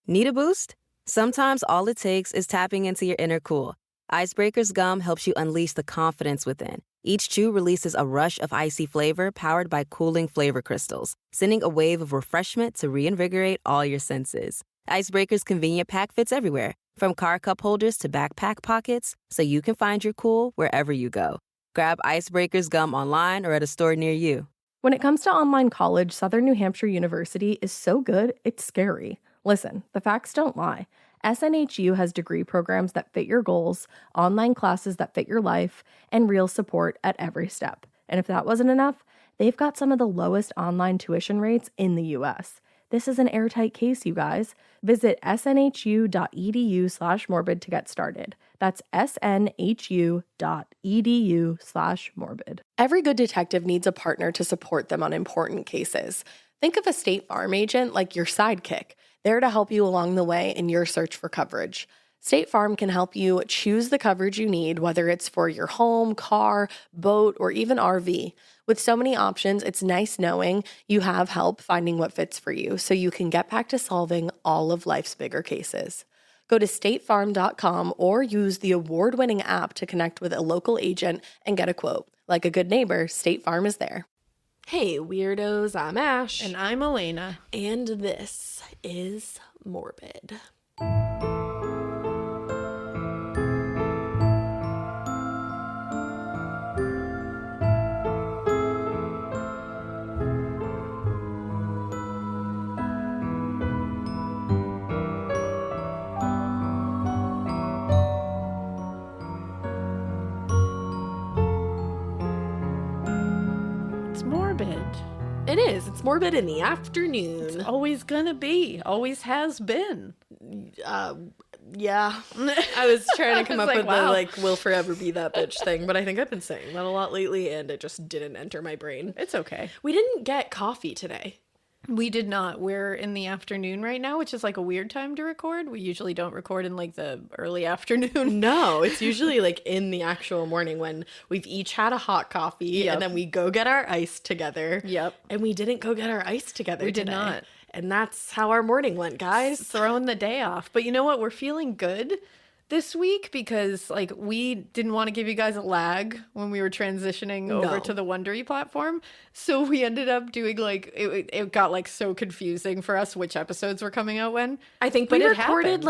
Need a boost? Sometimes all it takes is tapping into your inner cool. Icebreaker's gum helps you unleash the confidence within. Each chew releases a rush of icy flavor powered by cooling flavor crystals, sending a wave of refreshment to reinvigorate all your senses. Icebreaker's convenient pack fits everywhere, from car cup holders to backpack pockets, so you can find your cool wherever you go. Grab Icebreaker's gum online or at a store near you. When it comes to online college, Southern New Hampshire University is so good, it's scary. Listen, the facts don't lie. SNHU has degree programs that fit your goals, online classes that fit your life, and real support at every step. And if that wasn't enough, they've got some of the lowest online tuition rates in the U.S. This is an airtight case, you guys. Visit snhu.edu/morbid to get started. That's snhu.edu/morbid. Every good detective needs a partner to support them on important cases. Think of a State Farm agent like your sidekick, there to help you along the way in your search for coverage. State Farm can help you choose the coverage you need, whether it's for your home, car, boat, or even RV. With so many options, it's nice knowing you have help finding what fits for you so you can get back to solving all of life's bigger cases. Go to statefarm.com or use the award-winning app to connect with a local agent and get a quote. Like a good neighbor, State Farm is there. Hey, weirdos, I'm Ash. And I'm Elena. And this is Morbid. It is. It's morbid in the afternoon. It's always gonna be. Always has been. Yeah. I was trying to come up with wow. the, will forever be that bitch thing, but I think I've been saying that a lot lately, and it just didn't enter my brain. It's okay. We didn't get coffee today. We did not. We're in the afternoon right now, which is a weird time to record. We usually don't record in the early afternoon. No, it's usually in the actual morning when we've each had a hot coffee and then we go get our ice together. Yep. And we didn't go get our ice together today. Did not. And that's how our morning went, guys. Throwing the day off. But you know what? We're feeling good this week because we didn't want to give you guys a lag when we were transitioning over to the Wondery platform. So we ended up doing it got so confusing for us which episodes were coming out when. I think we recorded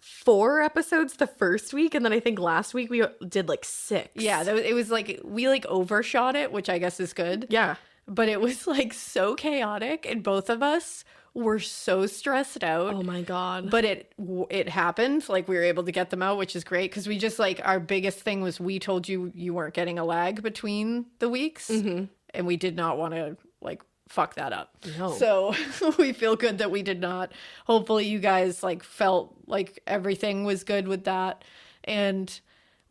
4 episodes the first week, and then I think last week we did 6. Yeah, it was we overshot it, which I guess is good. Yeah. But it was so chaotic, and both of us were so stressed out. Oh my God. But it happened. We were able to get them out, which is great because we just our biggest thing was we told you weren't getting a lag between the weeks. Mm-hmm. And we did not want to fuck that up. No. So we feel good that we did not. Hopefully you guys felt everything was good with that. And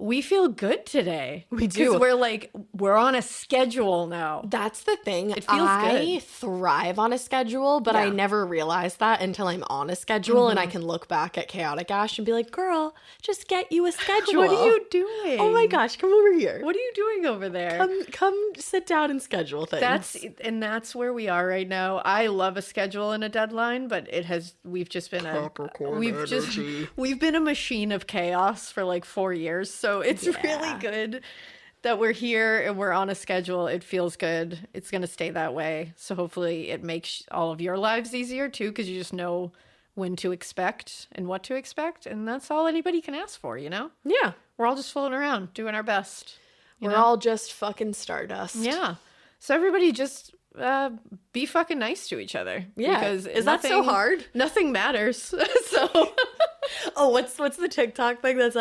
we feel good today. We do. Because we're on a schedule now. That's the thing. It feels good. I thrive on a schedule, but I never realized that until I'm on a schedule and I can look back at Chaotic Ash and be like, girl, just get you a schedule. What are you doing? Oh my gosh, come over here. What are you doing over there? Come sit down and schedule things. That's where we are right now. I love a schedule and a deadline, but we've been a machine of chaos for 4 years. So it's really good that we're here and we're on a schedule. It feels good. It's going to stay that way. So hopefully it makes all of your lives easier too, because you just know when to expect and what to expect. And that's all anybody can ask for, you know? Yeah. We're all just floating around doing our best. We're all just fucking stardust. Yeah. So everybody just be fucking nice to each other. Yeah. Because is that so hard? Nothing matters. So... Oh, what's the TikTok thing that's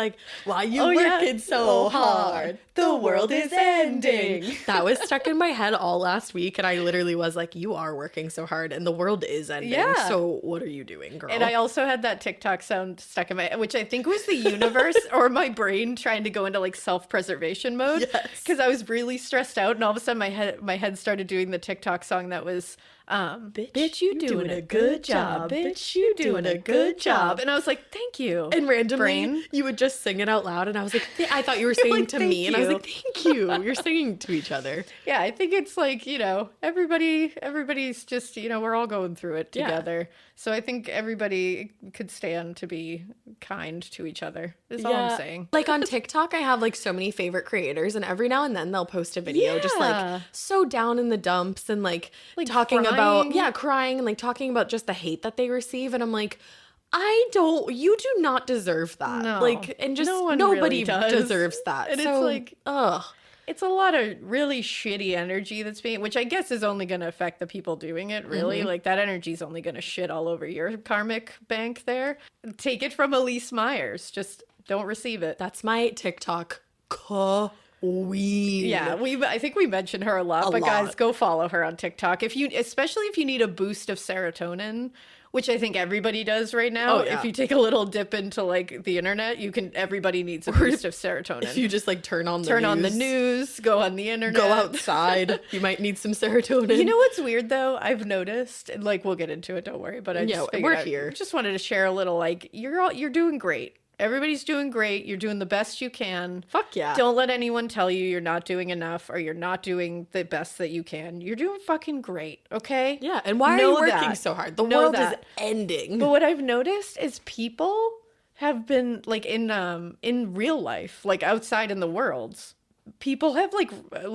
why you working so hard? The world is ending. That was stuck in my head all last week, and I literally was you are working so hard, and the world is ending. Yeah. So what are you doing, girl? And I also had that TikTok sound stuck in my head, which I think was the universe or my brain trying to go into self-preservation mode. Yes. Because I was really stressed out, and all of a sudden my head started doing the TikTok song that was... bitch, you doing a good job. Bitch, you doing a good job. And I was thank you. And randomly, brain. You would just sing it out loud, and I was I thought you were singing to me, and I was thank you. You're singing to each other. Yeah, I think it's everybody's just, we're all going through it together. So I think everybody could stand to be kind to each other, is all I'm saying. Like on TikTok, I have like so many favorite creators, and every now and then they'll post a video just like so down in the dumps and like talking crying. about, crying and like talking about just the hate that they receive. And I'm like, you do not deserve that. No. Like, and just No one nobody really does. deserves that. And so, it's like, ugh. it's a lot of really shitty energy that's being, which I guess is only going to affect the people doing it, really. Like, that energy is only going to shit all over your karmic bank there. Take it from Elise Myers. Just don't receive it. That's my TikTok queen. Yeah, I think we mentioned her a lot, but guys, go follow her on TikTok. Especially if you need a boost of serotonin, which I think everybody does right now. Oh, yeah. If you take a little dip into like the internet, everybody needs a boost of serotonin. If you just like turn on the news, go on the internet, go outside, you might need some serotonin. You know what's weird though? I've noticed, and like we'll get into it, don't worry, but we're here. Just wanted to share a little, like, you're doing great. Everybody's doing great. You're doing the best you can. Fuck yeah. Don't let anyone tell you you're not doing enough or you're not doing the best that you can. You're doing fucking great, okay? Yeah, and why are you working so hard? The world is ending. But what I've noticed is people have been, like, in real life, like outside in the world, people have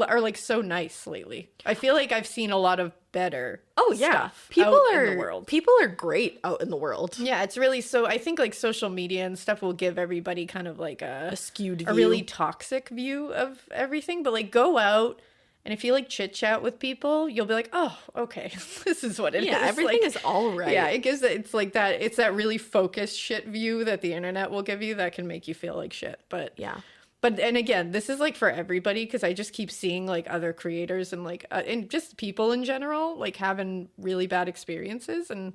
are like so nice lately. I feel like I've seen a lot of better stuff in the world. People are great out in the world. Yeah, it's really, so I think like social media and stuff will give everybody kind of like a skewed view. A really toxic view of everything. But like, go out, and if you like chit chat with people, you'll be like, oh, okay, this is what it is. Yeah, everything is all right. Yeah, it's like that. It's that really focused shit view that the internet will give you that can make you feel like shit. But yeah. But, and again, this is like for everybody, because I just keep seeing like other creators and like, and just people in general, like having really bad experiences, and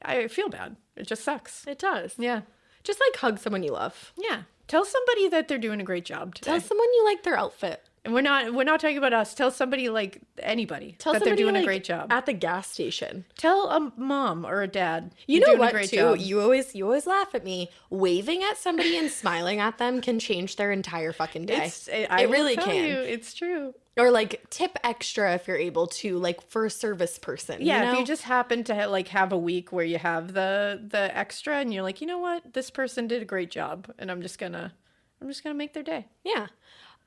I feel bad. It just sucks. It does. Yeah. Just like hug someone you love. Yeah. Tell somebody that they're doing a great job today. Tell someone you like their outfit. And we're not talking about us. Tell somebody, like anybody, that they're doing a great job. At the gas station. Tell a mom or a dad. You know doing what, a great too? job. You always laugh at me. Waving at somebody and smiling at them can change their entire fucking day. I really will tell can. you, it's true. Or like tip extra if you're able to, like for a service person. Yeah, you know? if you just happen to like have a week where you have the extra, and you're like, you know what, this person did a great job, and I'm just gonna make their day. Yeah.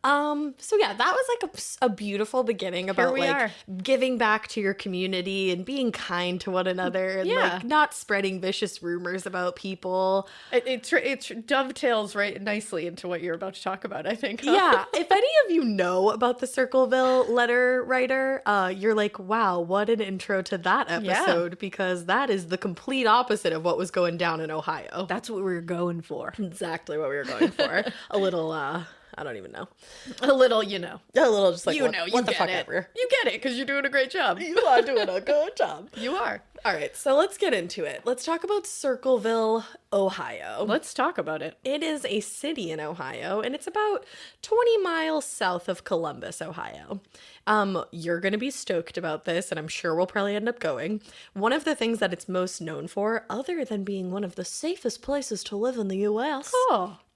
So yeah, that was like a beautiful beginning about like giving back to your community and being kind to one another and like not spreading vicious rumors about people. It dovetails right nicely into what you're about to talk about, I think. Yeah. If any of you know about the Circleville Letter writer, you're like, wow, what an intro to that episode, because that is the complete opposite of what was going down in Ohio. That's what we were going for. Exactly what we were going for. A little, I don't even know. A little, you know. A little just like, what the fuck ever. You get it, because you're doing a great job. You are doing a good job. You are. All right, so let's get into it. Let's talk about Circleville, Ohio. Let's talk about it. It is a city in Ohio, and it's about 20 miles south of Columbus, Ohio. You're going to be stoked about this, and I'm sure we'll probably end up going. One of the things that it's most known for, other than being one of the safest places to live in the U.S.,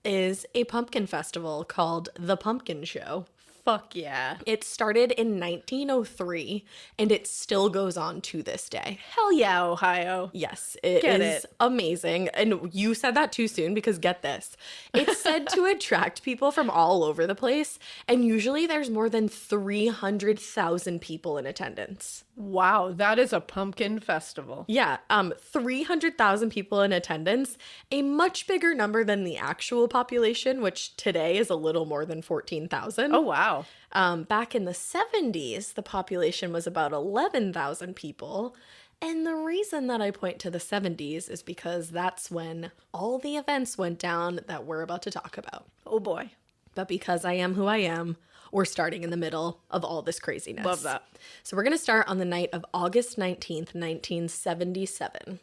is a pumpkin festival called The Pumpkin Show. Fuck yeah. It started in 1903, and it still goes on to this day. Hell yeah, Ohio. Yes, it is amazing. And you said that too soon, because get this. It's said to attract people from all over the place, and usually there's more than 300,000 people in attendance. Wow, that is a pumpkin festival. Yeah, 300,000 people in attendance, a much bigger number than the actual population, which today is a little more than 14,000. Oh, wow. Back in the 70s, the population was about 11,000 people. And the reason that I point to the 70s is because that's when all the events went down that we're about to talk about. Oh, boy. But because I am who I am, we're starting in the middle of all this craziness. Love that. So we're going to start on the night of August 19th, 1977.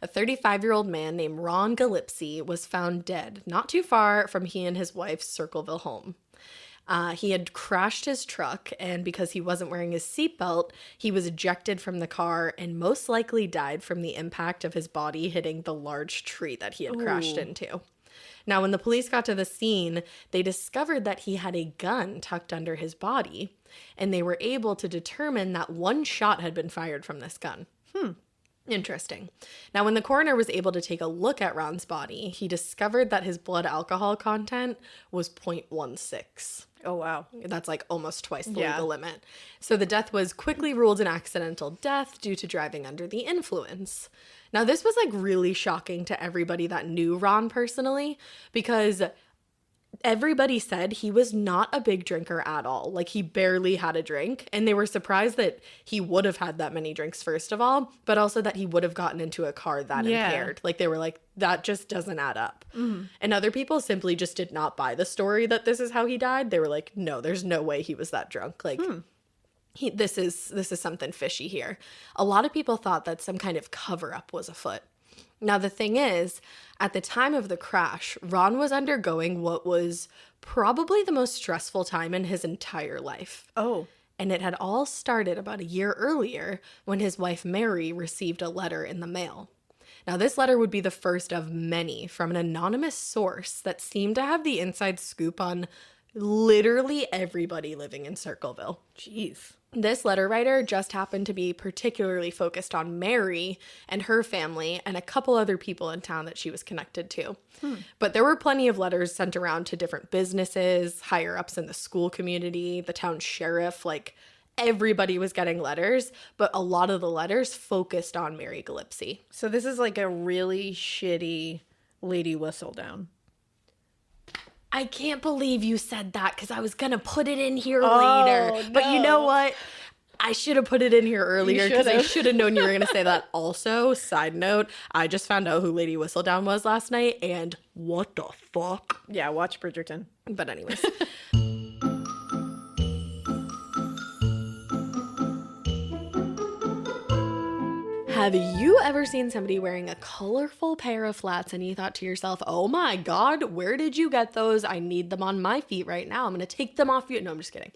A 35-year-old man named Ron Gillespie was found dead not too far from he and his wife's Circleville home. He had crashed his truck, and because he wasn't wearing his seatbelt, he was ejected from the car and most likely died from the impact of his body hitting the large tree that he had crashed into. Now, when the police got to the scene, they discovered that he had a gun tucked under his body, and they were able to determine that one shot had been fired from this gun. Interesting. Now, when the coroner was able to take a look at Ron's body, he discovered that his blood alcohol content was 0.16. Oh, wow. That's like almost twice the legal limit. So the death was quickly ruled an accidental death due to driving under the influence. Now, this was like really shocking to everybody that knew Ron personally, because everybody said he was not a big drinker at all. Like, he barely had a drink, and they were surprised that he would have had that many drinks, first of all, but also that he would have gotten into a car that impaired. Like, they were like, that just doesn't add up. And other people simply just did not buy the story that this is how he died. They were like, no, there's no way he was that drunk. Like, this is something fishy here. A lot of people thought that some kind of cover-up was afoot. Now, the thing is, at the time of the crash, Ron was undergoing what was probably the most stressful time in his entire life. Oh. And it had all started about a year earlier when his wife Mary received a letter in the mail. Now, this letter would be the first of many from an anonymous source that seemed to have the inside scoop on literally everybody living in Circleville. Jeez. This letter writer just happened to be particularly focused on Mary and her family and a couple other people in town that she was connected to. But there were plenty of letters sent around to different businesses, higher ups in the school community, the town sheriff, like everybody was getting letters, but a lot of the letters focused on Mary Gillespie. So this is like a really shitty Lady Whistledown. I can't believe you said that because I was going to put it in here later. No. But you know what? I should have put it in here earlier because I should have known you were going to say that. Also, side note, I just found out who Lady Whistledown was last night, and what the fuck? Yeah, watch Bridgerton. But anyways. Have you ever seen somebody wearing a colorful pair of flats and you thought to yourself, oh my God, where did you get those? I need them on my feet right now. I'm going to take them off you. No, I'm just kidding.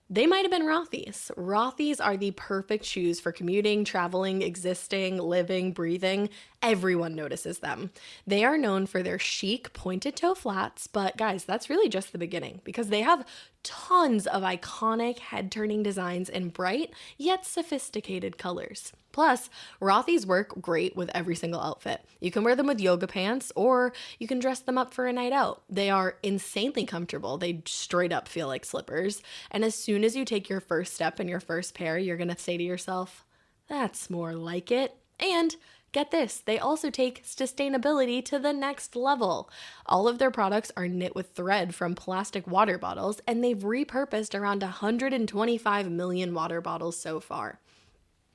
They might have been Rothys. Rothys are the perfect shoes for commuting, traveling, existing, living, breathing. Everyone notices them. They are known for their chic pointed toe flats, but guys, that's really just the beginning because they have tons of iconic head-turning designs in bright yet sophisticated colors. Plus, Rothys work great with every single outfit. You can wear them with yoga pants or you can dress them up for a night out. They are insanely comfortable. They straight up feel like slippers. And as soon as you take your first step in your first pair, you're going to say to yourself, that's more like it. And get this, they also take sustainability to the next level. All of their products are knit with thread from plastic water bottles, and they've repurposed around 125 million water bottles so far.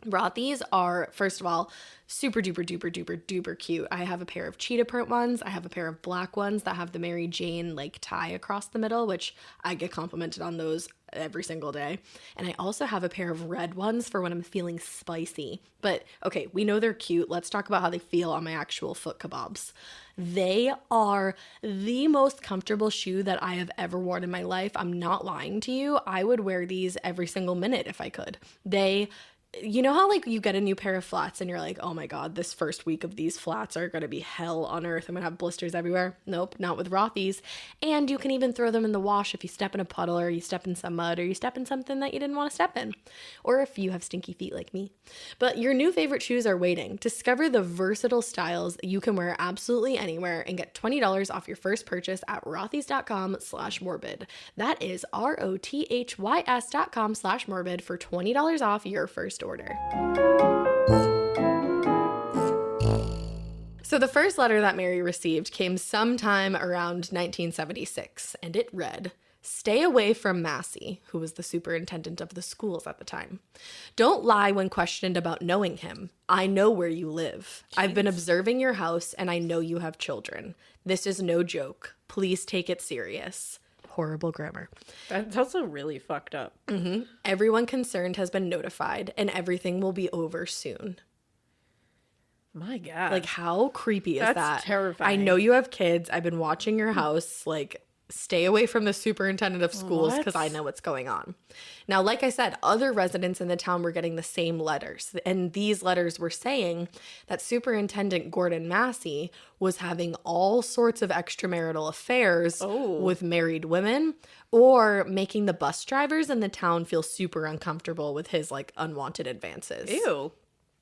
Rothys are, first of all, super duper duper duper duper cute. I have a pair of cheetah print ones. I have a pair of black ones that have the Mary Jane like tie across the middle, which I get complimented on those every single day. And I also have a pair of red ones for when I'm feeling spicy. But okay, we know they're cute. Let's talk about how they feel on my actual foot kebabs. They are the most comfortable shoe that I have ever worn in my life. I'm not lying to you. I would wear these every single minute if I could. You know how like you get a new pair of flats and you're like, oh my God, this first week of these flats are going to be hell on earth. I'm going to have blisters everywhere. Nope, not with Rothys. And you can even throw them in the wash if you step in a puddle or you step in some mud or you step in something that you didn't want to step in. Or if you have stinky feet like me. But your new favorite shoes are waiting. Discover the versatile styles you can wear absolutely anywhere and get $20 off your first purchase at rothys.com/morbid. That is rothys.com/morbid for $20 off your first order. So the first letter that Mary received came sometime around 1976, and it read, "Stay away from Massie," who was the superintendent of the schools at the time. "Don't lie when questioned about knowing him. I know where you live. I've been observing your house, and I know you have children. This is no joke. Please take it serious." Horrible grammar. That's also really fucked up. Everyone concerned has been notified, and everything will be over soon. My God. Like, how creepy is that? That's terrifying. I know you have kids. I've been watching your house. Like, stay away from the superintendent of schools because I know what's going on. Now, like I said, other residents in the town were getting the same letters. And these letters were saying that Superintendent Gordon Massie was having all sorts of extramarital affairs with married women or making the bus drivers in the town feel super uncomfortable with his, like, unwanted advances. Ew.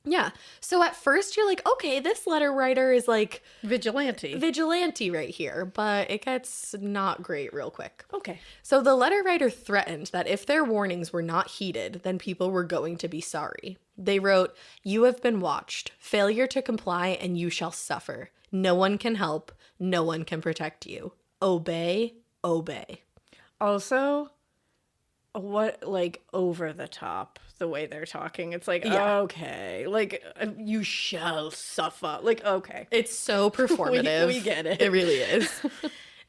Yeah. So at first you're like, okay, this letter writer is like Vigilante right here, but it gets not great real quick. Okay. So the letter writer threatened that if their warnings were not heeded, then people were going to be sorry. They wrote, "You have been watched. Failure to comply and you shall suffer. No one can help. No one can protect you. Obey, obey." Also, what, like, over the top, the way they're talking. It's like, Yeah. okay, like, you shall suffer. Like, okay. It's so performative. We get it. It really is.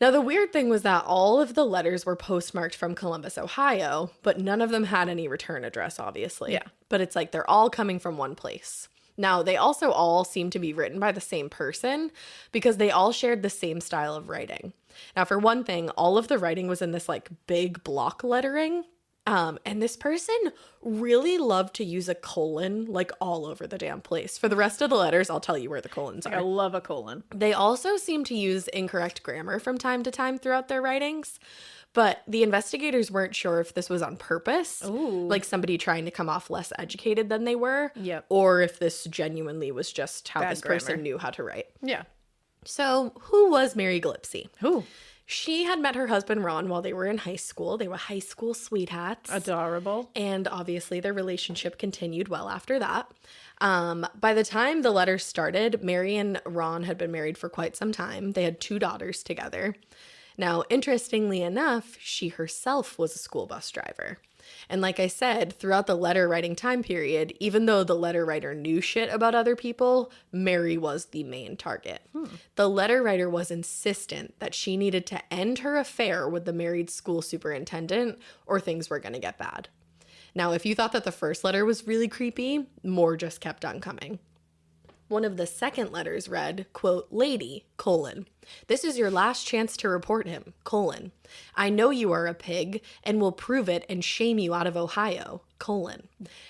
Now, the weird thing was that all of the letters were postmarked from Columbus, Ohio, but none of them had any return address, obviously. Yeah. But it's like they're all coming from one place. Now, they also all seem to be written by the same person because they all shared the same style of writing. Now, for one thing, all of the writing was in this like big block lettering. And this person really loved to use a colon like all over the damn place. For the rest of the letters, I'll tell you where the colons I are. love a colon. They also seem to use incorrect grammar from time to time throughout their writings. But the investigators weren't sure if this was on purpose, Ooh. like somebody trying to come off less educated than they were, Yep. or if this genuinely was just how Bad this person grammar. knew how to write. Yeah. So, who was Mary Gillespie? Who? She had met her husband Ron while they were in high school. They were high school sweethearts. Adorable. And obviously their relationship continued well after that. By the time the letter started, Mary and Ron had been married for quite some time. They had 2 daughters together. Now, interestingly enough, she herself was a school bus driver. And like I said, throughout the letter writing time period, even though the letter writer knew shit about other people, Mary was the main target. The letter writer was insistent that she needed to end her affair with the married school superintendent or things were going to get bad. Now, if you thought that the first letter was really creepy, more just kept on coming. One of the second letters read, quote, "Lady, colon, this is your last chance to report him, colon. I know you are a pig and will prove it and shame you out of Ohio, colon.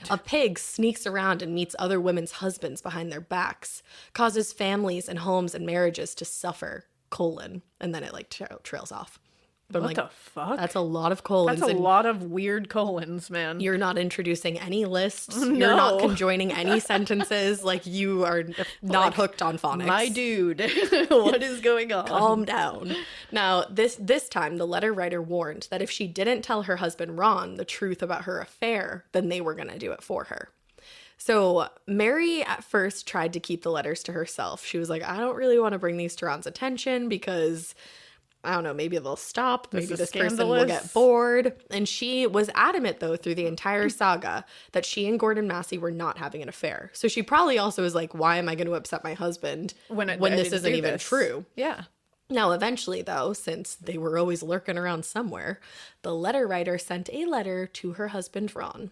A pig sneaks around and meets other women's husbands behind their backs, causes families and homes and marriages to suffer, colon." And then it like trails off. But What the fuck? That's a lot of colons. That's a and lot of weird colons, man. You're not introducing any lists. You're not No. conjoining any sentences. Like, you are not hooked on phonics. My dude, what is going on? Calm down. Now, this time, the letter writer warned that if she didn't tell her husband Ron the truth about her affair, then they were going to do it for her. So Mary at first tried to keep the letters to herself. She was like, I don't really want to bring these to Ron's attention because, I don't know, maybe they'll stop. Maybe this person will get bored. And she was adamant, though, through the entire saga that she and Gordon Massie were not having an affair. So she probably also was like, why am I going to upset my husband when this isn't even true? Yeah. Now, eventually, though, since they were always lurking around somewhere, the letter writer sent a letter to her husband, Ron.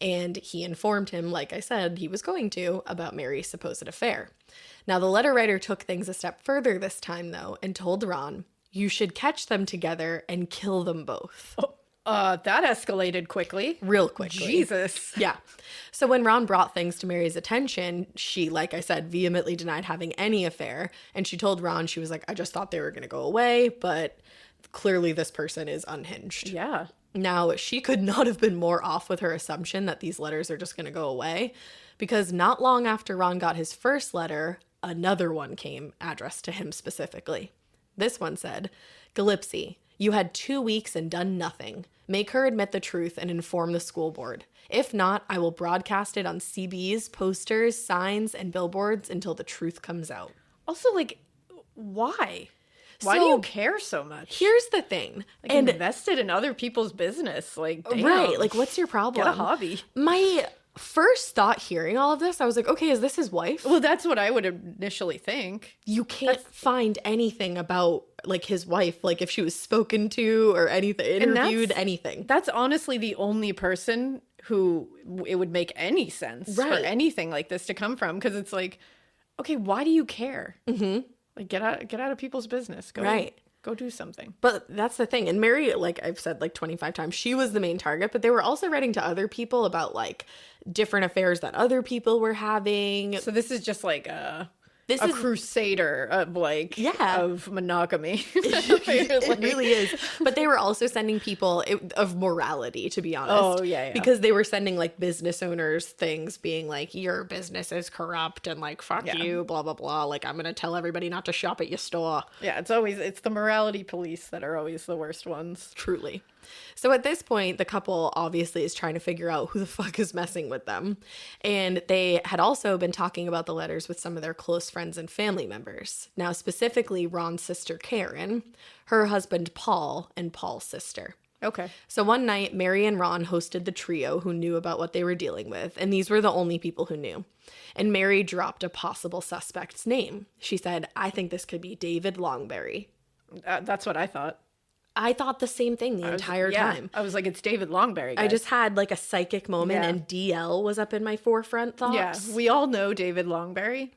And he informed him, like I said, he was going to, about Mary's supposed affair. Now, the letter writer took things a step further this time, though, and told Ron, "You should catch them together and kill them both." That escalated quickly. Real quickly. Jesus. Yeah. So when Ron brought things to Mary's attention, she, like I said, vehemently denied having any affair. And she told Ron, she was like, I just thought they were going to go away, but clearly this person is unhinged. Yeah. Now, she could not have been more off with her assumption that these letters are just going to go away, because not long after Ron got his first letter, another one came addressed to him specifically. This one said, "Gillespie, you had 2 weeks and done nothing. Make her admit the truth and inform the school board. If not, I will broadcast it on CBs, posters, signs, and billboards until the truth comes out." Also, like, why? Why do So, you care so much? Here's the thing. Like, invested in other people's business. Like, damn. Right, like, what's your problem? Get a hobby. My first thought hearing all of this, I was like, okay, is this his wife? Well, that's what I would initially think. You can't find anything about, like, his wife, like, if she was spoken to or anything, interviewed, anything. That's honestly the only person who it would make any sense for Right. anything like this to come from. Because it's like, okay, why do you care? Mm-hmm. Like, get out of people's business. Go do something. But that's the thing. And Mary, like I've said like 25 times, she was the main target, but they were also writing to other people about like different affairs that other people were having. So this is just like This a is crusader of like Yeah. of monogamy. It really is. But they were also sending people of morality, to be honest. Oh, yeah. Because they were sending like business owners things being like, your business is corrupt and like, fuck you, blah, blah, blah. Like, I'm going to tell everybody not to shop at your store. Yeah, it's the morality police that are always the worst ones. Truly. So at this point, the couple obviously is trying to figure out who the fuck is messing with them. And they had also been talking about the letters with some of their close friends and family members. Now, specifically Ron's sister, Karen, her husband, Paul, and Paul's sister. Okay. So one night, Mary and Ron hosted the trio who knew about what they were dealing with, and these were the only people who knew. And Mary dropped a possible suspect's name. She said, I think this could be David Longberry. That's what I thought. I thought the same thing the entire time. I was like, it's David Longberry, guys. I just had like a psychic moment and DL was up in my forefront thoughts. Yeah, we all know David Longberry.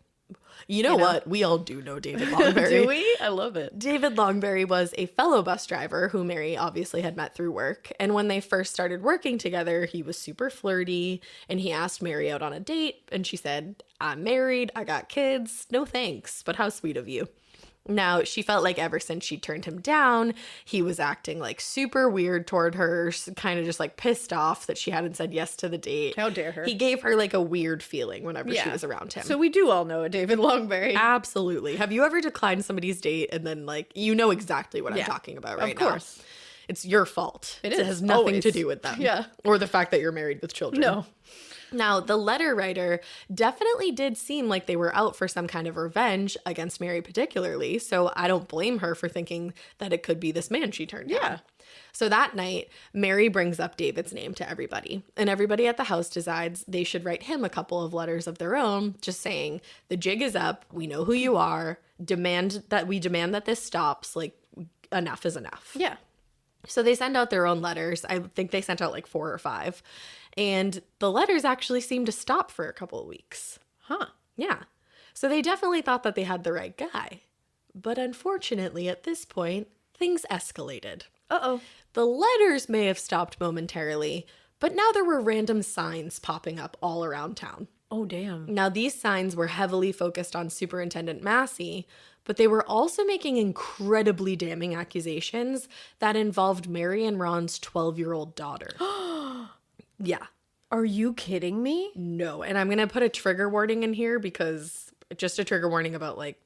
You know what? We all do know David Longberry. Do we? I love it. David Longberry was a fellow bus driver who Mary obviously had met through work. And when they first started working together, he was super flirty and he asked Mary out on a date. And she said, I'm married, I got kids, no thanks, but how sweet of you. Now, she felt like ever since she turned him down, he was acting like super weird toward her, kind of just like pissed off that she hadn't said yes to the date. How dare her. He gave her like a weird feeling whenever she was around him. So we do all know a David Longberry. Absolutely. Have you ever declined somebody's date and then like, you know exactly what I'm talking about right now? Of course. It's your fault. It is. It has nothing Always. to do with them. Yeah. Or the fact that you're married with children. No. Now, the letter writer definitely did seem like they were out for some kind of revenge against Mary particularly, so I don't blame her for thinking that it could be this man she turned down. So that night, Mary brings up David's name to everybody, and everybody at the house decides they should write him a couple of letters of their own, just saying, the jig is up, we know who you are, demand that this stops, like, enough is enough. Yeah. So they send out their own letters. I think they sent out like 4 or 5. And the letters actually seemed to stop for a couple of weeks. Huh. Yeah. So they definitely thought that they had the right guy. But unfortunately, at this point, things escalated. Uh-oh. The letters may have stopped momentarily, but now there were random signs popping up all around town. Oh, damn. Now, these signs were heavily focused on Superintendent Massie, but they were also making incredibly damning accusations that involved Mary and Ron's 12-year-old daughter. Yeah. Are you kidding me? No. And I'm going to put a trigger warning in here because just a trigger warning about like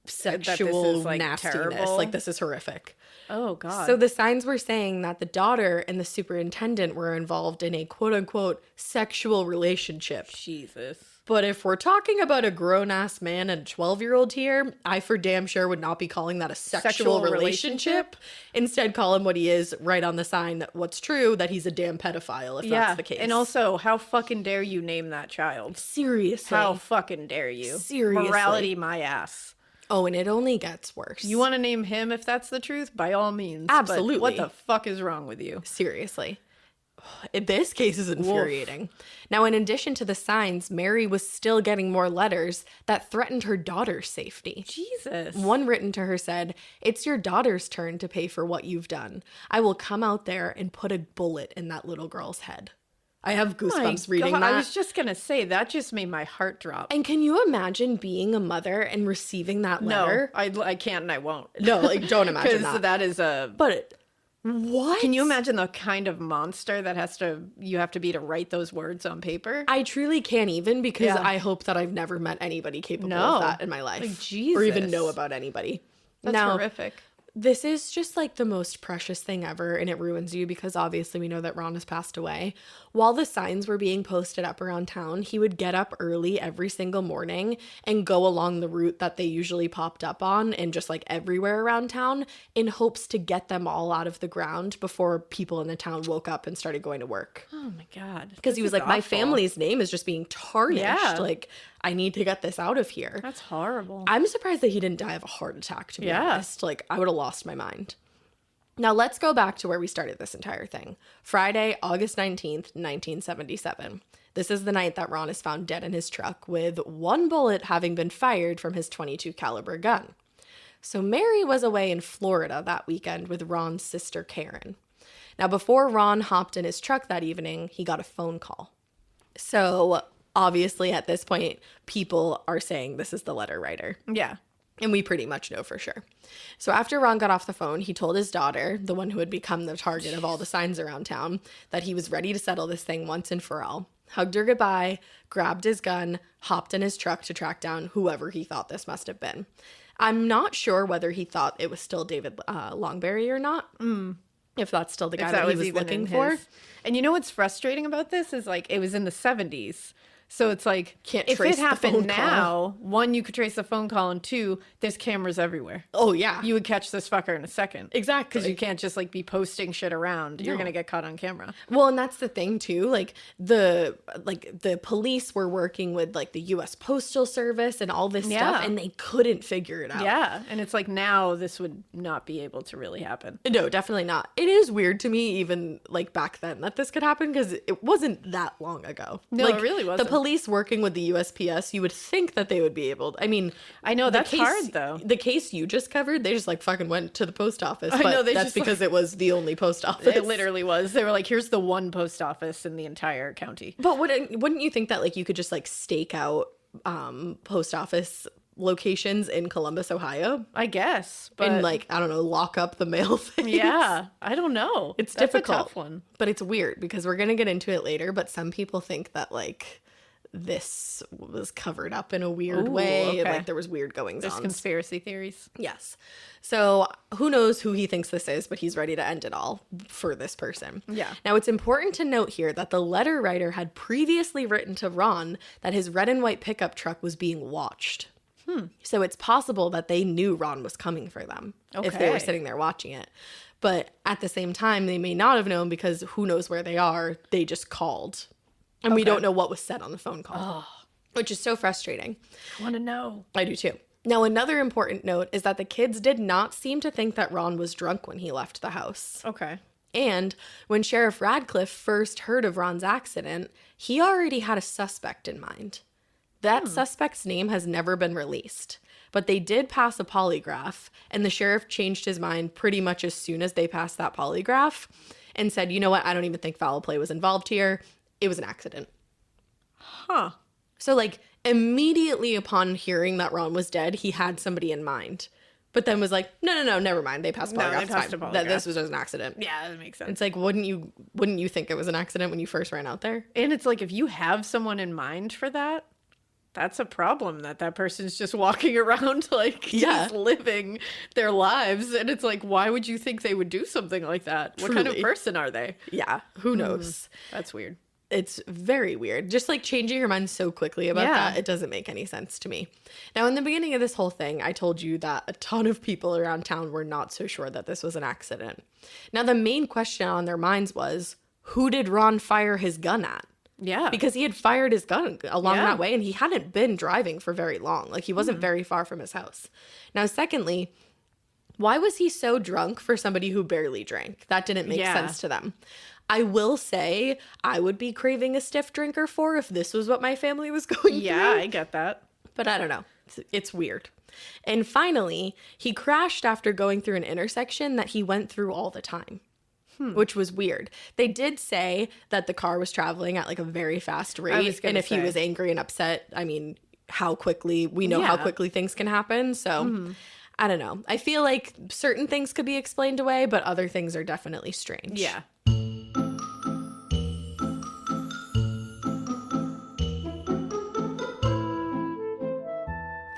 sexual like, nastiness. terrible? Like this is horrific. Oh, God. So the signs were saying that the daughter and the superintendent were involved in a quote unquote sexual relationship. Jesus. But if we're talking about a grown-ass man and a 12-year-old here, I for damn sure would not be calling that a sexual relationship. Instead, call him what he is, right on the sign, what's true, that he's a damn pedophile, if that's the case. And also, how fucking dare you name that child? Seriously. How fucking dare you? Seriously. Morality my ass. Oh, and it only gets worse. You want to name him if that's the truth? By all means. Absolutely. But what the fuck is wrong with you? Seriously. This case is infuriating. Now, in addition to the signs, Mary was still getting more letters that threatened her daughter's safety. Jesus. One written to her said, "It's your daughter's turn to pay for what you've done. I will come out there and put a bullet in that little girl's head." I have goosebumps reading that. I was just going to say, that just made my heart drop. And can you imagine being a mother and receiving that letter? No, I can't and I won't. No, like, don't imagine that. Because that is a... But what? Can you imagine the kind of monster that you have to be to write those words on paper? I truly can't even, because I hope that I've never met anybody capable of that in my life. Like, Jesus. Or even know about anybody. That's horrific. This is just like the most precious thing ever, and it ruins you because obviously we know that Ron has passed away. While the signs were being posted up around town, he would get up early every single morning and go along the route that they usually popped up on and just like everywhere around town in hopes to get them all out of the ground before people in the town woke up and started going to work. Oh my God. Because he was like, my family's name is just being tarnished. Yeah. Like, I need to get this out of here. That's horrible. I'm surprised that he didn't die of a heart attack, to be honest. Like, I would have lost my mind. Now, let's go back to where we started this entire thing. Friday, August 19th, 1977. This is the night that Ron is found dead in his truck with one bullet having been fired from his .22 caliber gun. So Mary was away in Florida that weekend with Ron's sister, Karen. Now, before Ron hopped in his truck that evening, he got a phone call. So obviously at this point, people are saying this is the letter writer. Yeah. And we pretty much know for sure. So after Ron got off the phone, he told his daughter, the one who had become the target of all the signs around town, that he was ready to settle this thing once and for all. Hugged her goodbye, grabbed his gun, hopped in his truck to track down whoever he thought this must have been. I'm not sure whether he thought it was still David Longberry or not. If that's still the guy that he was looking for. And you know what's frustrating about this is like it was in the 70s. So it's like, Can't if trace it the phone happened call. now, one, you could trace the phone call, and two, there's cameras everywhere. Oh, yeah. You would catch this fucker in a second. Exactly. Because you can't just like be posting shit around. You're going to get caught on camera. Well, and that's the thing too. Like the police were working with like the U.S. Postal Service and all this stuff, and they couldn't figure it out. Yeah. And it's like now this would not be able to really happen. No, definitely not. It is weird to me, even like back then, that this could happen because it wasn't that long ago. No, like, it really wasn't. The police working with the USPS, you would think that they would be able. I mean, I know, the that's hard, though. The case you just covered, they just like fucking went to the post office. I But know, they that's just, because it was the only post office. It literally was. They were like, here's the one post office in the entire county. But wouldn't you think that like you could just like stake out post office locations in Columbus, Ohio? I guess. But And like, I don't know, lock up the mail thing. yeah, I don't know. It's That's difficult. a tough one. But it's weird because we're going to get into it later. But some people think that like this was covered up in a weird way. okay. Like there was weird goings There's on. conspiracy theories. Yes. So who knows who he thinks this is, but he's ready to end it all for this person. Yeah. Now it's important to note here that the letter writer had previously written to Ron that his red and white pickup truck was being watched. So it's possible that they knew Ron was coming for them if they were Okay. sitting there watching it. But at the same time, they may not have known because who knows where they are. They just called. And we don't know what was said on the phone call, which is so frustrating. I want to know. I do too. Now, another important note is that the kids did not seem to think that Ron was drunk when he left the house. Okay. And when Sheriff Radcliffe first heard of Ron's accident, he already had a suspect in mind. That suspect's name has never been released, but they did pass a polygraph, and the sheriff changed his mind pretty much as soon as they passed that polygraph and said, you know what, I don't even think foul play was involved here. It was an accident. Huh. So, like, immediately upon hearing that Ron was dead, he had somebody in mind, but then was like, no, never mind. They passed a polygraph. No, they It's passed fine. a polygraph. That this was just an accident. Yeah, that makes sense. It's like, wouldn't you think it was an accident when you first ran out there? And it's like, if you have someone in mind for that, that's a problem that person's just walking around like just living their lives. And it's like, why would you think they would do something like that? What kind of Truly. person are they? Yeah, who knows? That's weird. It's very weird. Just like changing your mind so quickly about that, it doesn't make any sense to me. Now, in the beginning of this whole thing, I told you that a ton of people around town were not so sure that this was an accident. Now, the main question on their minds was, who did Ron fire his gun at? Yeah. Because he had fired his gun along Yeah. that way, and he hadn't been driving for very long. Like, he wasn't very far from his house. Now, secondly, why was he so drunk for somebody who barely drank? That didn't make sense to them. I will say I would be craving a stiff drinker for if this was what my family was going Yeah, through. I get that. But I don't know. It's weird. And finally, he crashed after going through an intersection that he went through all the time. Which was weird. They did say that the car was traveling at like a very fast rate. And if he was angry and upset, I mean, how quickly, we know how quickly things can happen. So I don't know. I feel like certain things could be explained away, but other things are definitely strange. Yeah.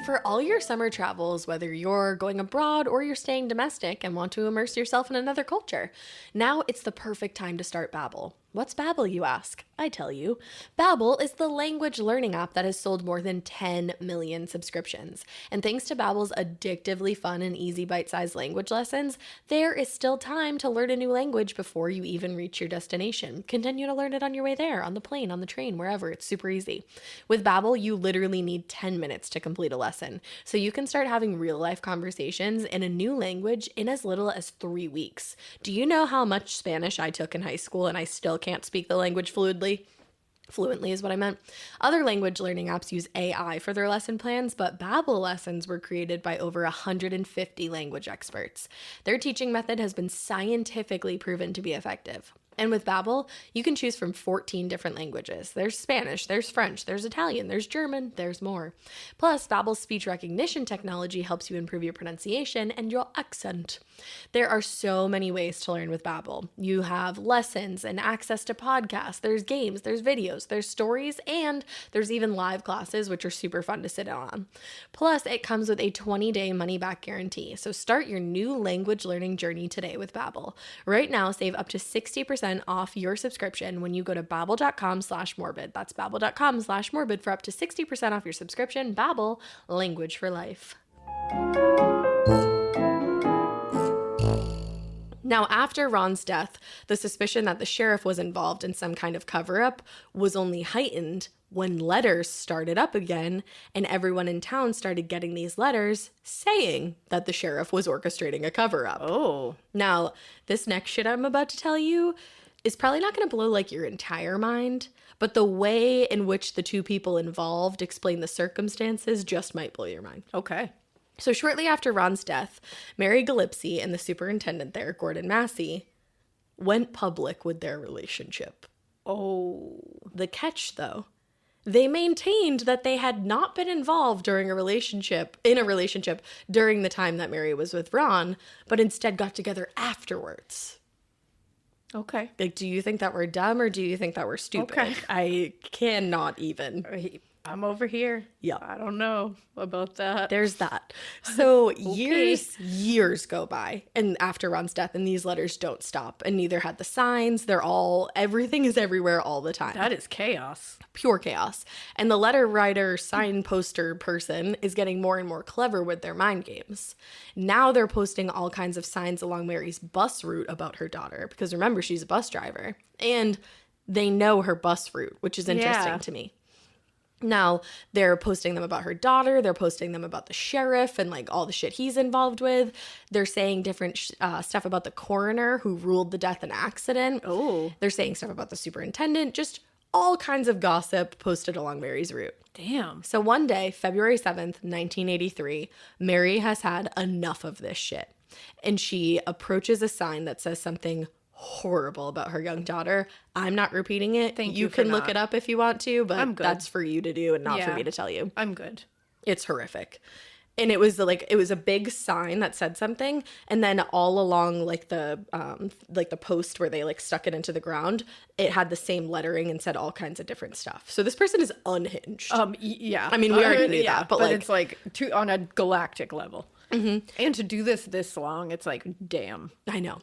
For all your summer travels, whether you're going abroad or you're staying domestic and want to immerse yourself in another culture, now it's the perfect time to start Babbel. What's Babbel, you ask? I tell you. Babbel is the language learning app that has sold more than 10 million subscriptions. And thanks to Babbel's addictively fun and easy bite-sized language lessons, there is still time to learn a new language before you even reach your destination. Continue to learn it on your way there, on the plane, on the train, wherever. It's super easy. With Babbel, you literally need 10 minutes to complete a lesson. So you can start having real-life conversations in a new language in as little as 3 weeks. Do you know how much Spanish I took in high school and I still can't speak the language fluently is what I meant. Other language learning apps use AI for their lesson plans, but Babbel lessons were created by over 150 language experts. Their teaching method has been scientifically proven to be effective. And with Babbel, you can choose from 14 different languages. There's Spanish, there's French, there's Italian, there's German, there's more. Plus, Babbel's speech recognition technology helps you improve your pronunciation and your accent. There are so many ways to learn with Babbel. You have lessons and access to podcasts, there's games, there's videos, there's stories, and there's even live classes, which are super fun to sit on. Plus, it comes with a 20-day money-back guarantee. So start your new language learning journey today with Babbel. Right now, save up to 60% off your subscription when you go to babbel.com/morbid. That's babbel.com/morbid for up to 60% off your subscription. Babbel, language for life. Now, after Ron's death, the suspicion that the sheriff was involved in some kind of cover-up was only heightened when letters started up again, and everyone in town started getting these letters saying that the sheriff was orchestrating a cover-up. Oh. Now, this next shit I'm about to tell you is probably not going to blow like your entire mind, but the way in which the two people involved explain the circumstances just might blow your mind. Okay. So shortly after Ron's death, Mary Gillespie and the superintendent there, Gordon Massie, went public with their relationship. Oh. The catch, though, they maintained that they had not been involved in a relationship during the time that Mary was with Ron, but instead got together afterwards. Okay. Like, do you think that we're dumb or do you think that we're stupid? Okay. I cannot even. I'm over here. Yeah. I don't know about that. There's that. So years go by, and after Ron's death, and these letters don't stop, and neither had the signs. Everything is everywhere all the time. That is chaos. Pure chaos. And the letter writer, sign poster person is getting more and more clever with their mind games. Now they're posting all kinds of signs along Mary's bus route about her daughter, because remember, she's a bus driver, and they know her bus route, which is interesting to me. Now, they're posting them about her daughter. They're posting them about the sheriff and, like, all the shit he's involved with. They're saying different stuff about the coroner who ruled the death an accident. Oh. They're saying stuff about the superintendent. Just all kinds of gossip posted along Mary's route. Damn. So one day, February 7th, 1983, Mary has had enough of this shit. And she approaches a sign that says something horrible about her young daughter. I'm not repeating it. Thank you you for can look not. it up if you want to, but I'm good. that's for you to do and not for Yeah. me to tell you. I'm good. It's horrific. And it was a big sign that said something, and then all along the post where they like stuck it into the ground, it had the same lettering and said all kinds of different stuff. So this person is unhinged. Yeah. I mean, we already knew that, but, like, it's like on a galactic level. Mm-hmm. And to do this long, it's like, damn. I know.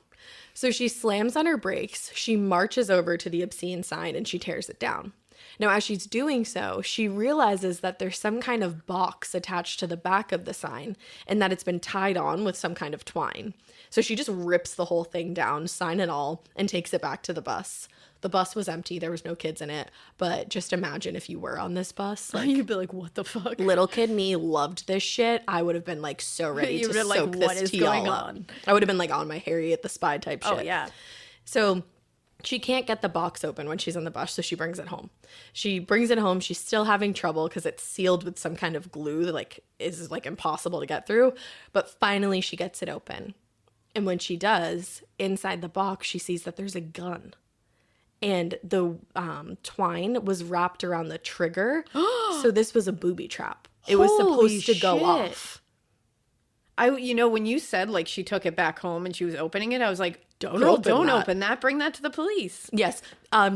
So she slams on her brakes, she marches over to the obscene sign, and she tears it down. Now, as she's doing so, she realizes that there's some kind of box attached to the back of the sign and that it's been tied on with some kind of twine. So she just rips the whole thing down, sign and all, and takes it back to the bus. The bus was empty. There was no kids in it. But just imagine if you were on this bus. Like, You'd be like, what the fuck? little kid me loved this shit. I would have been like so ready You'd to been like, soak what this is tea going all up. on? I would have been like on my Harriet the Spy type shit. Oh, yeah. So she can't get the box open when she's on the bus, so she brings it home. She brings it home. She's still having trouble because it's sealed with some kind of glue that like is like impossible to get through. But finally she gets it open. And when she does, inside the box, she sees that there's a gun. And the twine was wrapped around the trigger. So this was a booby trap. It was supposed to go off. When you said like she took it back home and she was opening it, I was like, don't open that. Bring that to the police. Yes.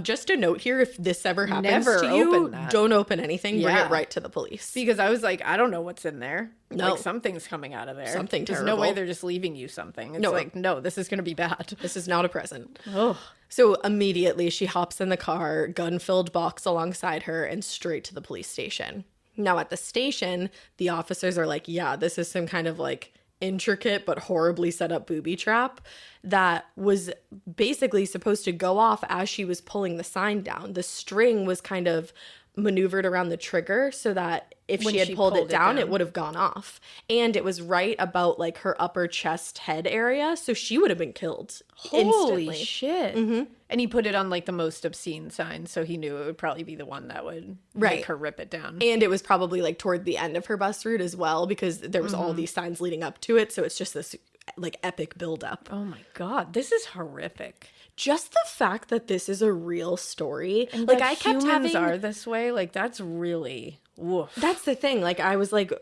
Just a note here, if this ever happens Never to you, open that. don't open anything. Bring Yeah. it right to the police. Because I was like, I don't know what's in there. No. Like, something's coming out of there. Something There's terrible. no way they're just leaving you something. It's No. like, no, this is going to be bad. This is not a present. Oh. So immediately she hops in the car, gun-filled box alongside her, and straight to the police station. Now at the station, the officers are like, yeah, this is some kind of like intricate but horribly set up booby trap that was basically supposed to go off as she was pulling the sign down. The string was kind of maneuvered around the trigger so that if When she had she pulled it pulled it down, down. it would have gone off. And it was right about like her upper chest head area, so she would have been killed instantly. Holy shit. Mm-hmm. And he put it on like the most obscene sign, so he knew it would probably be the one that would Right. make her rip it down. And it was probably like toward the end of her bus route as well, because there was all these signs leading up to it. So it's just this like epic buildup. Oh my God, this is horrific. Just the fact that this is a real story, And like that I kept humans having are this way, like that's really woof. That's the thing. Like I was like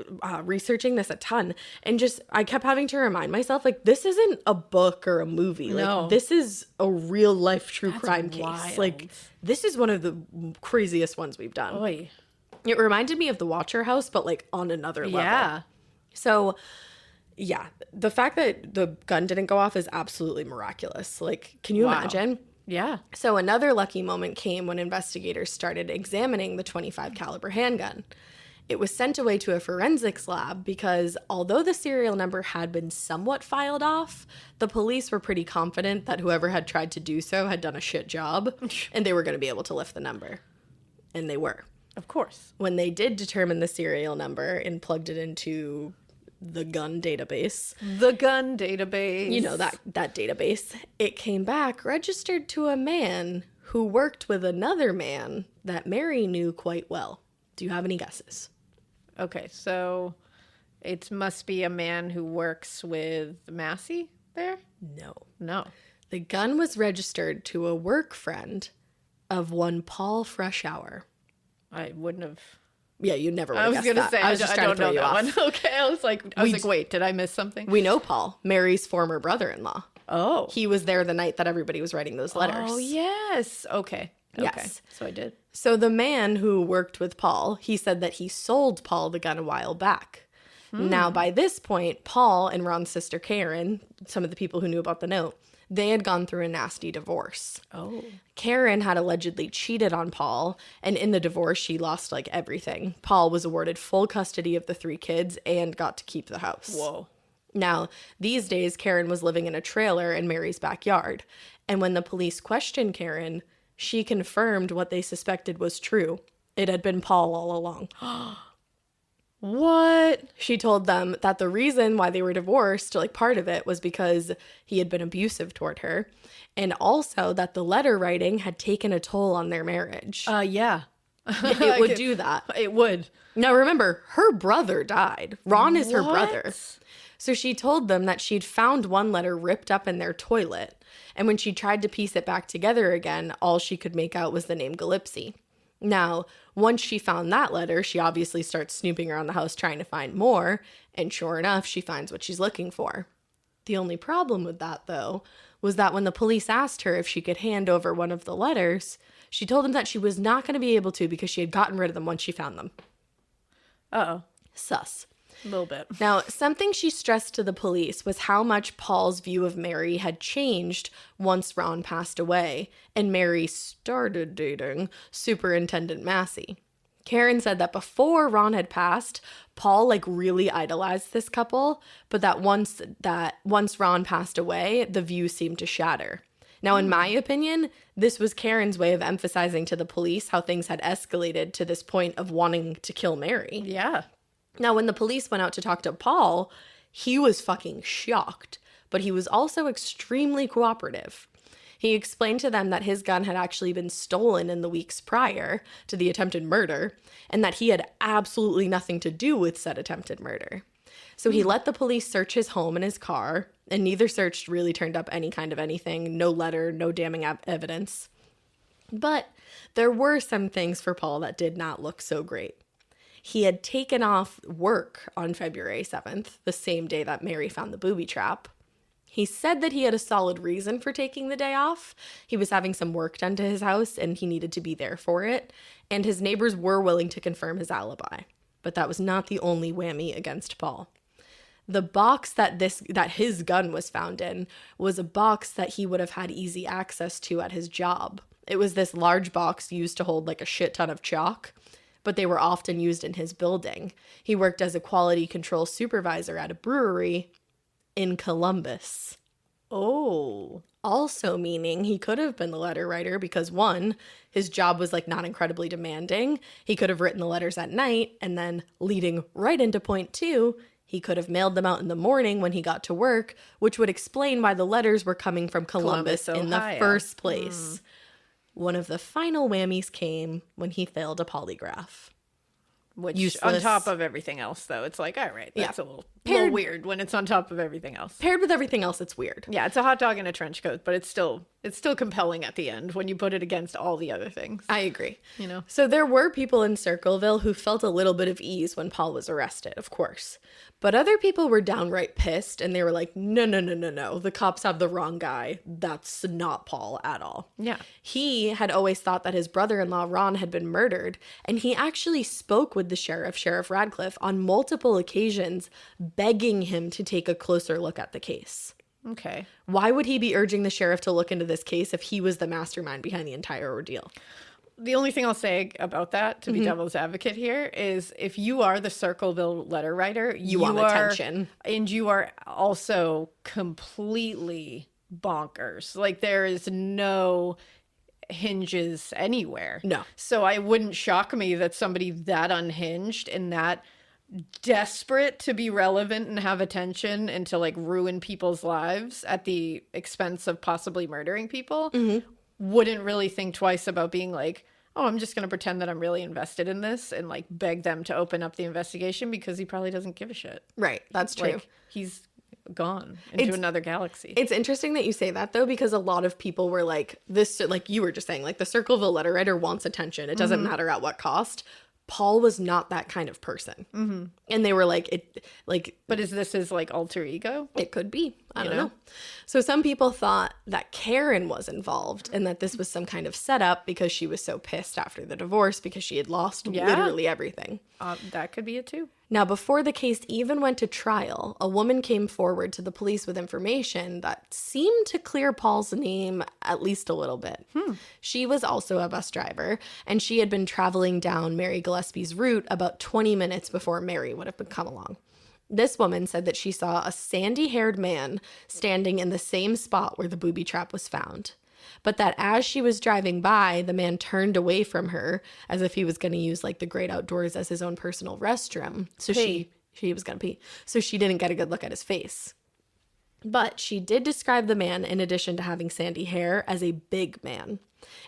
researching this a ton, and just I kept having to remind myself like this isn't a book or a movie. No. Like this is a real life true crime wild. case. Like this is one of the craziest ones we've done. Oy. It reminded me of the Watcher House, but like on another level. Yeah. So yeah, the fact that the gun didn't go off is absolutely miraculous. Like, can you imagine? Yeah. So another lucky moment came when investigators started examining the 25 caliber handgun. It was sent away to a forensics lab because although the serial number had been somewhat filed off, the police were pretty confident that whoever had tried to do so had done a shit job and they were going to be able to lift the number. And they were. Of course. When they did determine the serial number and plugged it into the gun database. The gun database. You know, that database. It came back registered to a man who worked with another man that Mary knew quite well. Do you have any guesses? Okay, so it must be a man who works with Massie there? No. No. The gun was registered to a work friend of one Paul Freshour. I wouldn't have. Yeah, you never would I have was guessed going to that. say, I was just trying don't to throw know you that off. one. Okay, I was like, wait, did I miss something? We know Paul, Mary's former brother-in-law. Oh. He was there the night that everybody was writing those letters. Oh, yes. Okay. Okay. Yes. So I did. So the man who worked with Paul, he said that he sold Paul the gun a while back. Now, by this point, Paul and Ron's sister Karen, some of the people who knew about the note, they had gone through a nasty divorce. Oh. Karen had allegedly cheated on Paul, and in the divorce, she lost like everything. Paul was awarded full custody of the 3 kids and got to keep the house. Whoa. Now, these days, Karen was living in a trailer in Mary's backyard. And when the police questioned Karen, she confirmed what they suspected was true. It had been Paul all along. What? She told them that the reason why they were divorced, like part of it, was because he had been abusive toward her. And also that the letter writing had taken a toll on their marriage. Yeah. It would do that. It would. Now remember, her brother died. Ron is her brother. So she told them that she'd found one letter ripped up in their toilet. And when she tried to piece it back together again, all she could make out was the name Gillespie. Now, once she found that letter, she obviously starts snooping around the house trying to find more. And sure enough, she finds what she's looking for. The only problem with that, though, was that when the police asked her if she could hand over one of the letters, she told them that she was not going to be able to because she had gotten rid of them once she found them. Uh-oh. Sus. A little bit. Now, something she stressed to the police was how much Paul's view of Mary had changed once Ron passed away and Mary started dating Superintendent Massie. Karen said that before Ron had passed, Paul like really idolized this couple, but that once Ron passed away, the view seemed to shatter. Now, in my opinion, this was Karen's way of emphasizing to the police how things had escalated to this point of wanting to kill Mary. Yeah. Now, when the police went out to talk to Paul, he was fucking shocked, but he was also extremely cooperative. He explained to them that his gun had actually been stolen in the weeks prior to the attempted murder, and that he had absolutely nothing to do with said attempted murder. So he let the police search his home and his car, and neither search really turned up any kind of anything, no letter, no damning evidence. But there were some things for Paul that did not look so great. He had taken off work on February 7th, the same day that Mary found the booby trap. He said that he had a solid reason for taking the day off. He was having some work done to his house and he needed to be there for it. And his neighbors were willing to confirm his alibi. But that was not the only whammy against Paul. The box that his gun was found in was a box that he would have had easy access to at his job. It was this large box used to hold like a shit ton of chalk, but they were often used in his building. He worked as a quality control supervisor at a brewery in Columbus. Oh. Also meaning he could have been the letter writer because 1, his job was like not incredibly demanding. He could have written the letters at night, and then leading right into point 2, he could have mailed them out in the morning when he got to work, which would explain why the letters were coming from Columbus in the Ohio. first place. One of the final whammies came when he failed a polygraph. Which useless. on top of everything else, though, it's like, all right, that's a little weird when it's on top of everything else. Paired with everything else, it's weird. Yeah, it's a hot dog in a trench coat, but it's still compelling at the end when you put it against all the other things. I agree. You know? So there were people in Circleville who felt a little bit of ease when Paul was arrested, of course. But other people were downright pissed, and they were like, no. The cops have the wrong guy. That's not Paul at all. Yeah. He had always thought that his brother-in-law, Ron, had been murdered, and he actually spoke with the sheriff, Sheriff Radcliffe, on multiple occasions, begging him to take a closer look at the case. Okay. Why would he be urging the sheriff to look into this case if he was the mastermind behind the entire ordeal? The only thing I'll say about that, to be devil's advocate here, is if you are the Circleville letter writer, you want attention. And you are also completely bonkers. Like, there is no hinges anywhere. No. So I wouldn't shock me that somebody that unhinged and that desperate to be relevant and have attention and to like ruin people's lives at the expense of possibly murdering people wouldn't really think twice about being like, oh, I'm just going to pretend that I'm really invested in this and like beg them to open up the investigation, because he probably doesn't give a shit. Right, that's true. Like, he's gone into another galaxy. It's interesting that you say that, though, because a lot of people were like, this, like you were just saying, like the Circleville letter writer wants attention. It doesn't matter at what cost. Paul was not that kind of person. And they were like, But is this his like alter ego? it could be. I don't know. So some people thought that Karen was involved and that this was some kind of setup because she was so pissed after the divorce because she had lost literally everything. That could be it too. Now, before the case even went to trial, a woman came forward to the police with information that seemed to clear Paul's name at least a little bit. She was also a bus driver, and she had been traveling down Mary Gillespie's route about 20 minutes before Mary would have come along. This woman said that she saw a sandy-haired man standing in the same spot where the booby trap was found, but that as she was driving by, the man turned away from her as if he was going to use like the great outdoors as his own personal restroom. So she was going to pee. So she didn't get a good look at his face. But she did describe the man, in addition to having sandy hair, as a big man.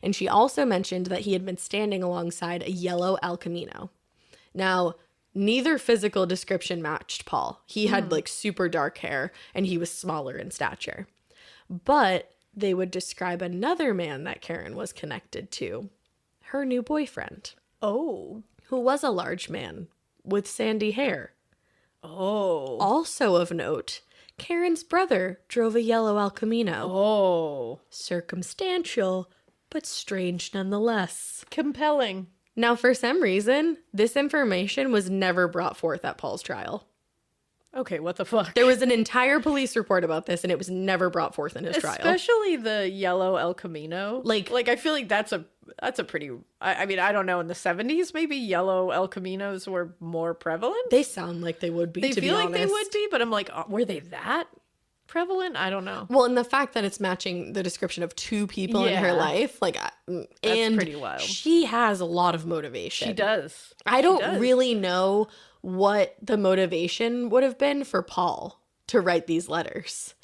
And she also mentioned that he had been standing alongside a yellow El Camino. Now, neither physical description matched Paul. He had like super dark hair and he was smaller in stature. But they would describe another man that Karen was connected to, her new boyfriend. Oh. Who was a large man with sandy hair. Oh. Also of note, Karen's brother drove a yellow El Camino. Oh. Circumstantial, but strange nonetheless. Compelling. Now, for some reason, this information was never brought forth at Paul's trial. Okay, what the fuck? There was an entire police report about this, and it was never brought forth in his trial. Especially the yellow El Camino. Like I feel like that's a pretty. I mean, I don't know. In the 70s, maybe yellow El Caminos were more prevalent. They sound like they would be. They to feel be like honest. they would be, but I'm like, were they that prevalent? I don't know. Well, and the fact that it's matching the description of two people in her life, like, That's pretty wild. She has a lot of motivation. She does. I don't really know what the motivation would have been for Paul to write these letters.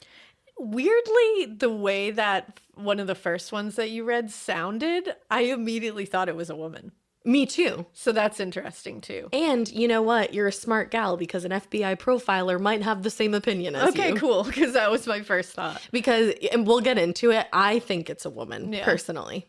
Weirdly, the way that one of the first ones that you read sounded, I immediately thought it was a woman. Me too. So that's interesting too. And you know what? You're a smart gal, because an FBI profiler might have the same opinion as you. Okay, cool, because that was my first thought. Because, and we'll get into it, I think it's a woman, personally.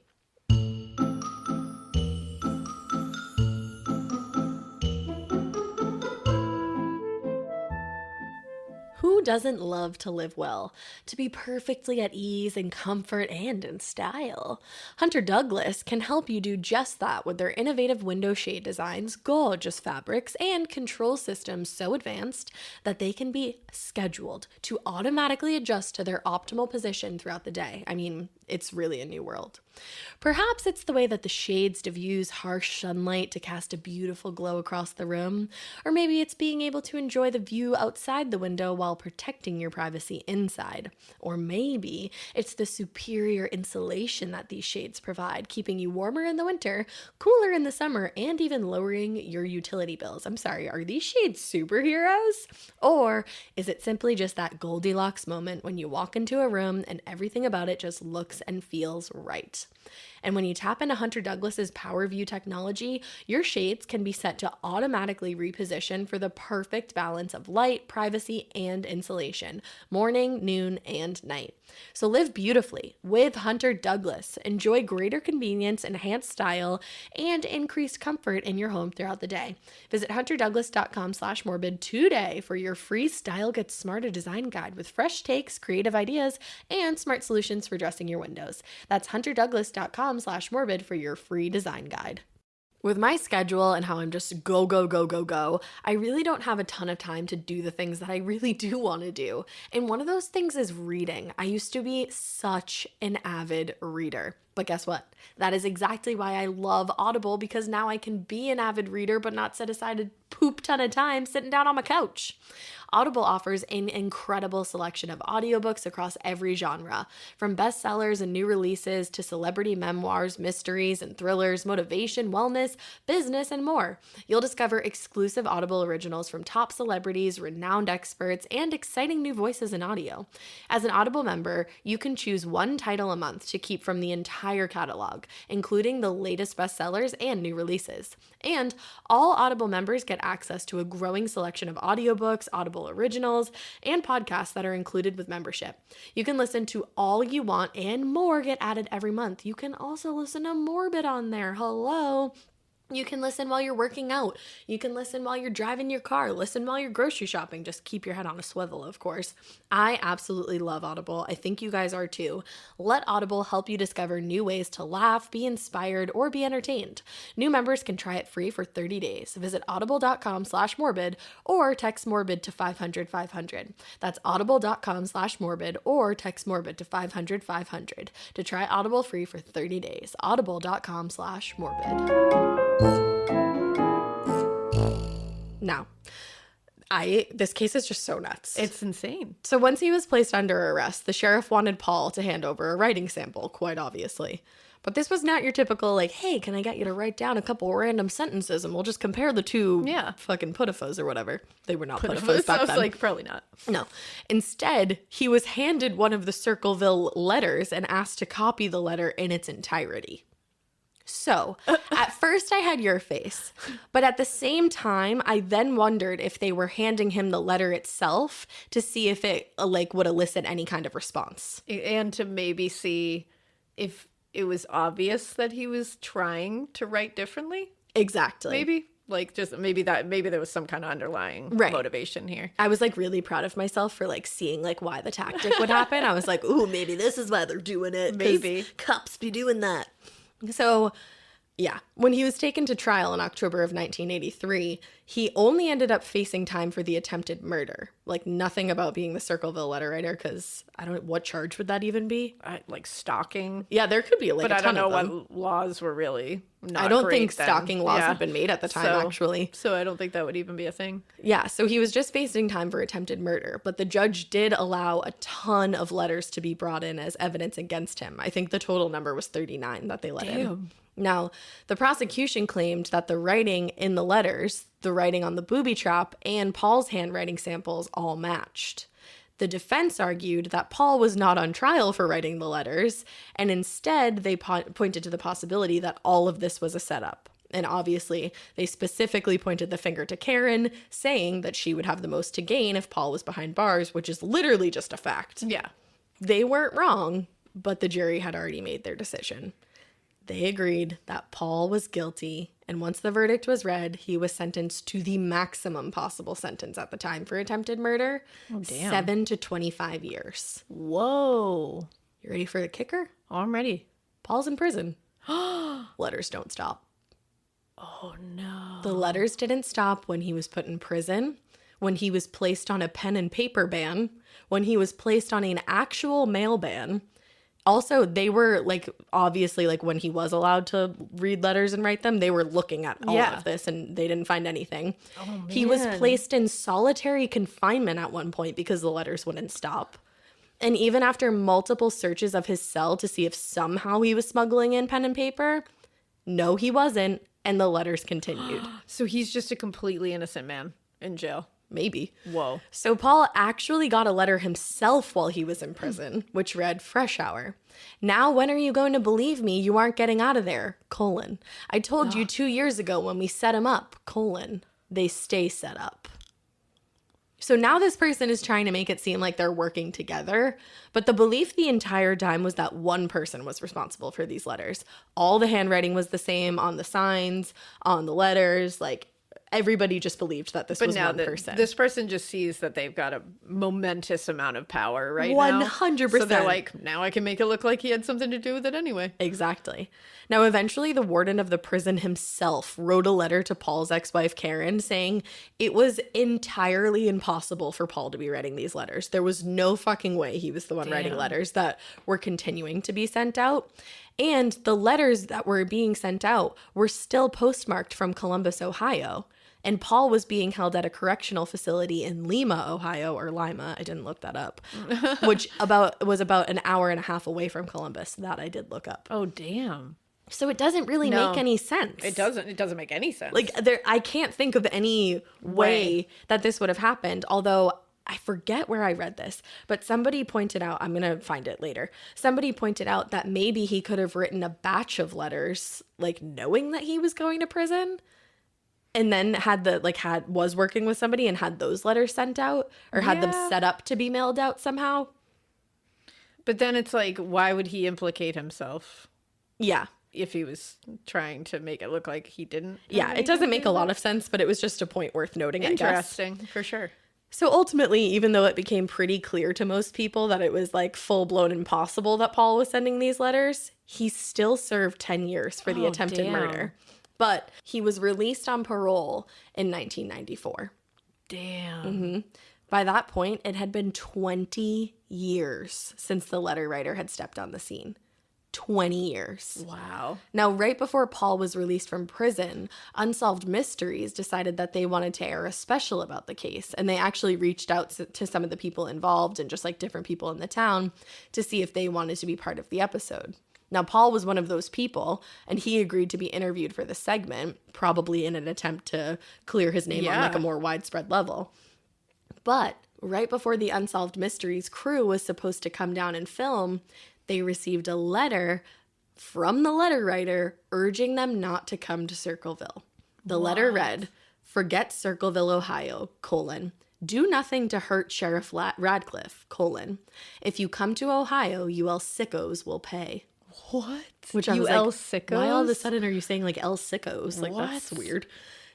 Who doesn't love to live well, to be perfectly at ease in comfort and in style? Hunter Douglas can help you do just that with their innovative window shade designs, gorgeous fabrics, and control systems so advanced that they can be scheduled to automatically adjust to their optimal position throughout the day. I mean, it's really a new world. Perhaps it's the way that the shades diffuse harsh sunlight to cast a beautiful glow across the room, or maybe it's being able to enjoy the view outside the window while protecting your privacy inside. Or maybe it's the superior insulation that these shades provide, keeping you warmer in the winter, cooler in the summer, and even lowering your utility bills. I'm sorry, are these shades superheroes? Or is it simply just that Goldilocks moment when you walk into a room and everything about it just looks and feels right? And when you tap into Hunter Douglas's Power View technology, your shades can be set to automatically reposition for the perfect balance of light, privacy, and insulation, morning, noon, and night. So live beautifully with Hunter Douglas. Enjoy greater convenience, enhanced style, and increased comfort in your home throughout the day. Visit hunterdouglas.com/morbid today for your free Style Gets Smarter design guide with fresh takes, creative ideas, and smart solutions for dressing your windows. That's hunterdouglas.com/morbid for your free design guide. With my schedule and how I'm just go, go, go, go, go, I really don't have a ton of time to do the things that I really do want to do. And one of those things is reading. I used to be such an avid reader. But guess what? That is exactly why I love Audible, because now I can be an avid reader but not set aside a poop ton of time sitting down on my couch. Audible offers an incredible selection of audiobooks across every genre, from bestsellers and new releases to celebrity memoirs, mysteries and thrillers, motivation, wellness, business, and more. You'll discover exclusive Audible originals from top celebrities, renowned experts, and exciting new voices in audio. As an Audible member, you can choose one title a month to keep from the entire catalog, including the latest bestsellers and new releases. And all Audible members get access to a growing selection of audiobooks, Audible originals, and podcasts that are included with membership. You can listen to all you want and more get added every month. You can also listen to Morbid on there. Hello. You can listen while you're working out. You can listen while you're driving your car. Listen while you're grocery shopping. Just keep your head on a swivel, of course. I absolutely love Audible. I think you guys are too. Let Audible help you discover new ways to laugh, be inspired, or be entertained. New members can try it free for 30 days. Visit audible.com/morbid or text morbid to 500-500. That's audible.com/morbid or text morbid to 500-500 to try Audible free for 30 days. Audible.com/morbid. Now, this case is just so nuts. It's insane. So once he was placed under arrest, the sheriff wanted Paul to hand over a writing sample, quite obviously. But this was not your typical, like, hey, can I get you to write down a couple random sentences and we'll just compare the two fucking putifos or whatever. They were not putifos back then. I was like, probably not. No. Instead, he was handed one of the Circleville letters and asked to copy the letter in its entirety. So, at first I had your face, but at the same time, I then wondered if they were handing him the letter itself to see if it, like, would elicit any kind of response. And to maybe see if it was obvious that he was trying to write differently. Exactly. Maybe. Like, just maybe there was some kind of underlying motivation here. I was, like, really proud of myself for, like, seeing, like, why the tactic would happen. I was like, ooh, maybe this is why they're doing it. Maybe. Cops be doing that. So, yeah, when he was taken to trial in October of 1983, he only ended up facing time for the attempted murder. Like, nothing about being the Circleville letter writer, because what charge would that even be? Like stalking. Yeah, there could be like but a ton of them. But I don't know what laws were really not I don't great think then. stalking laws had been made at the time, actually. So I don't think that would even be a thing. Yeah, so he was just facing time for attempted murder, but the judge did allow a ton of letters to be brought in as evidence against him. I think the total number was 39 that they let in. Now, the prosecution claimed that the writing in the letters, the writing on the booby trap, and Paul's handwriting samples all matched. The defense argued that Paul was not on trial for writing the letters, and instead they pointed to the possibility that all of this was a setup. And obviously, they specifically pointed the finger to Karen, saying that she would have the most to gain if Paul was behind bars, which is literally just a fact. Yeah. They weren't wrong, but the jury had already made their decision. They agreed that Paul was guilty, and once the verdict was read, he was sentenced to the maximum possible sentence at the time for attempted murder. Oh, damn. 7 to 25 years. Whoa. You ready for the kicker? I'm ready. Paul's in prison. Letters don't stop. Oh, no. The letters didn't stop when he was put in prison, when he was placed on a pen and paper ban, when he was placed on an actual mail ban. Also, they were, like, obviously, like, when he was allowed to read letters and write them, they were looking at all of this, and they didn't find anything. Oh, man. He was placed in solitary confinement at one point because the letters wouldn't stop. And even after multiple searches of his cell to see if somehow he was smuggling in pen and paper, no, he wasn't, and the letters continued. So he's just a completely innocent man in jail. Maybe. Whoa. So Paul actually got a letter himself while he was in prison, which read, "Fresh hour. Now when are you going to believe me you aren't getting out of there? Colon. I told you 2 years ago when we set him up. Colon. They stay set up." So now this person is trying to make it seem like they're working together, but the belief the entire time was that one person was responsible for these letters. All the handwriting was the same on the signs, on the letters, like everybody just believed that this was one person. This person just sees that they've got a momentous amount of power right now. 100%. So they're like, now I can make it look like he had something to do with it anyway. Exactly. Now, eventually, the warden of the prison himself wrote a letter to Paul's ex-wife, Karen, saying it was entirely impossible for Paul to be writing these letters. There was no fucking way he was the one writing letters that were continuing to be sent out. And the letters that were being sent out were still postmarked from Columbus, Ohio. And Paul was being held at a correctional facility in Lima, Ohio, or Lima. I didn't look that up, which was about an hour and a half away from Columbus. That I did look up. Oh, damn. So it doesn't really make any sense. It doesn't make any sense. Like I can't think of any way that this would have happened. Although I forget where I read this, but somebody pointed out, I'm going to find it later. Somebody pointed out that maybe he could have written a batch of letters, like knowing that he was going to prison, and then was working with somebody and had those letters sent out, or had them set up to be mailed out somehow. But then it's like, why would he implicate himself? Yeah. If he was trying to make it look like he didn't. Yeah, it doesn't make a lot of sense, but it was just a point worth noting, I guess. Interesting, for sure. So ultimately, even though it became pretty clear to most people that it was like full-blown impossible that Paul was sending these letters, he still served 10 years for the attempted murder. But he was released on parole in 1994. Damn. Mm-hmm. By that point, it had been 20 years since the letter writer had stepped on the scene. 20 years. Wow. Now, right before Paul was released from prison, Unsolved Mysteries decided that they wanted to air a special about the case. And they actually reached out to some of the people involved and just like different people in the town to see if they wanted to be part of the episode. Now, Paul was one of those people, and he agreed to be interviewed for the segment, probably in an attempt to clear his name on like a more widespread level. But right before the Unsolved Mysteries crew was supposed to come down and film, they received a letter from the letter writer urging them not to come to Circleville. The letter read, "Forget Circleville, Ohio, : do nothing to hurt Sheriff Radcliffe, : if you come to Ohio, you El Sickos will pay." What? Which I you was El like, Sickos? why all of a sudden are you saying like El Sickos? Like, that's weird.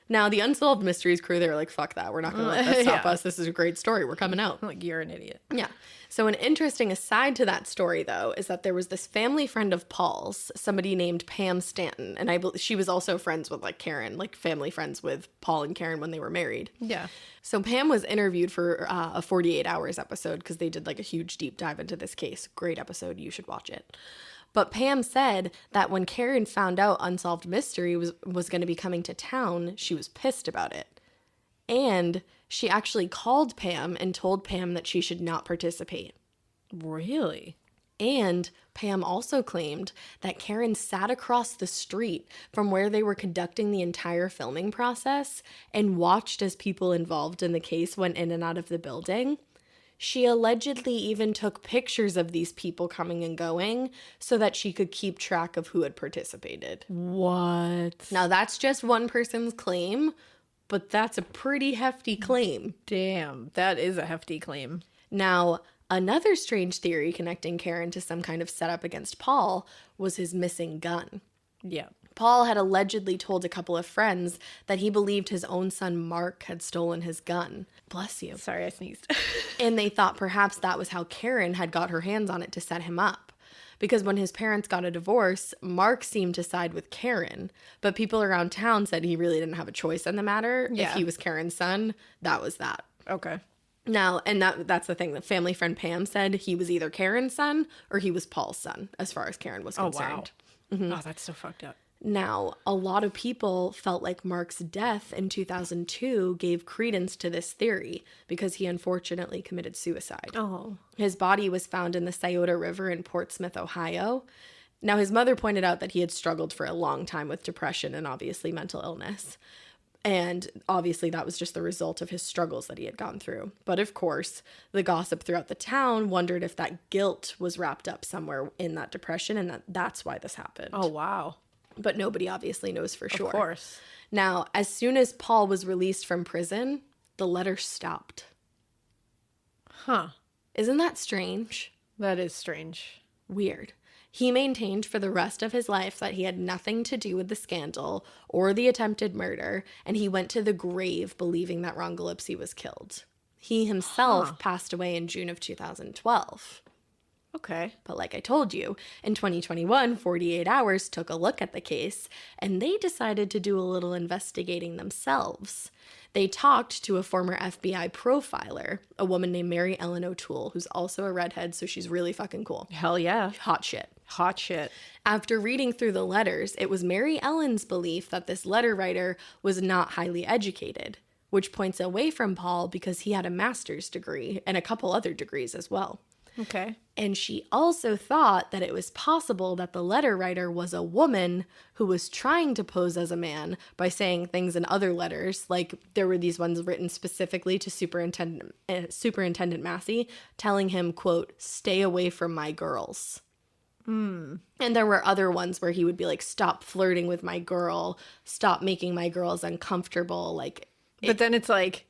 Now, the Unsolved Mysteries crew, they were like, fuck that. We're not going to let that stop us. This is a great story. We're coming out. Like, you're an idiot. Yeah. So an interesting aside to that story, though, is that there was this family friend of Paul's, somebody named Pam Stanton. And she was also friends with like Karen, like family friends with Paul and Karen when they were married. Yeah. So Pam was interviewed for a 48 Hours episode because they did like a huge deep dive into this case. Great episode. You should watch it. But Pam said that when Karen found out Unsolved Mystery was going to be coming to town, she was pissed about it. And she actually called Pam and told Pam that she should not participate. Really? And Pam also claimed that Karen sat across the street from where they were conducting the entire filming process and watched as people involved in the case went in and out of the building. She allegedly even took pictures of these people coming and going so that she could keep track of who had participated. What? Now, that's just one person's claim, but that's a pretty hefty claim. Damn, that is a hefty claim. Now, another strange theory connecting Karen to some kind of setup against Paul was his missing gun. Yeah. Paul had allegedly told a couple of friends that he believed his own son Mark had stolen his gun. Bless you. Sorry, I sneezed. And they thought perhaps that was how Karen had got her hands on it to set him up. Because when his parents got a divorce, Mark seemed to side with Karen, but people around town said he really didn't have a choice in the matter. Yeah. If he was Karen's son, that was that. Okay. Now, and that's the thing, the family friend Pam said he was either Karen's son or he was Paul's son, as far as Karen was concerned. Oh, wow. Oh, that's so fucked up. Now, a lot of people felt like Mark's death in 2002 gave credence to this theory because he unfortunately committed suicide. Oh. His body was found in the Scioto River in Portsmouth, Ohio. Now, his mother pointed out that he had struggled for a long time with depression and obviously mental illness. And obviously that was just the result of his struggles that he had gone through. But of course, the gossip throughout the town wondered if that guilt was wrapped up somewhere in that depression and that's why this happened. Oh, wow. But nobody obviously knows for sure. Of course. Now, as soon as Paul was released from prison, the letter stopped. Huh. Isn't that strange? That is strange. Weird. He maintained for the rest of his life that he had nothing to do with the scandal or the attempted murder, and he went to the grave believing that Ron Gillespie was killed. He himself passed away in June of 2012. Okay. But like I told you, in 2021, 48 Hours took a look at the case, and they decided to do a little investigating themselves. They talked to a former FBI profiler, a woman named Mary Ellen O'Toole, who's also a redhead, so she's really fucking cool. Hell yeah. Hot shit. Hot shit. After reading through the letters, it was Mary Ellen's belief that this letter writer was not highly educated, which points away from Paul because he had a master's degree and a couple other degrees as well. Okay. And she also thought that it was possible that the letter writer was a woman who was trying to pose as a man by saying things in other letters. Like there were these ones written specifically to Superintendent Massie, telling him, quote, "Stay away from my girls." And there were other ones where he would be like, "Stop flirting with my girl. Stop making my girls uncomfortable." Like, But then it's like,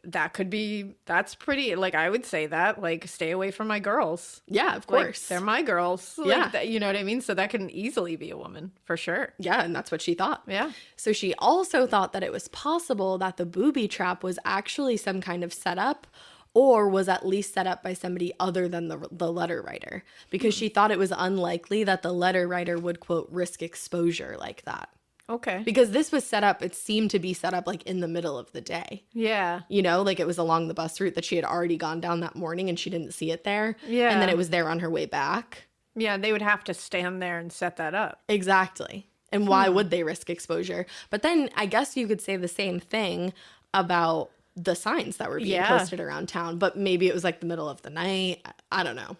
that's pretty, like, I would say that, like, stay away from my girls. yeah, of Like, course. they're my girls. Like, Yeah. you know what I mean? So that can easily be a woman, for sure. Yeah, and that's what she thought. Yeah. So she also thought that it was possible that the booby trap was actually some kind of setup or was at least set up by somebody other than the letter writer because she thought it was unlikely that the letter writer would, quote, risk exposure like that. Okay. Because this was set up, it seemed to be set up like in the middle of the day. Yeah. You know, like it was along the bus route that she had already gone down that morning and she didn't see it there. Yeah. And then it was there on her way back. Yeah, they would have to stand there and set that up. Exactly. And why would they risk exposure? But then I guess you could say the same thing about the signs that were being posted around town, but maybe it was like the middle of the night. I don't know.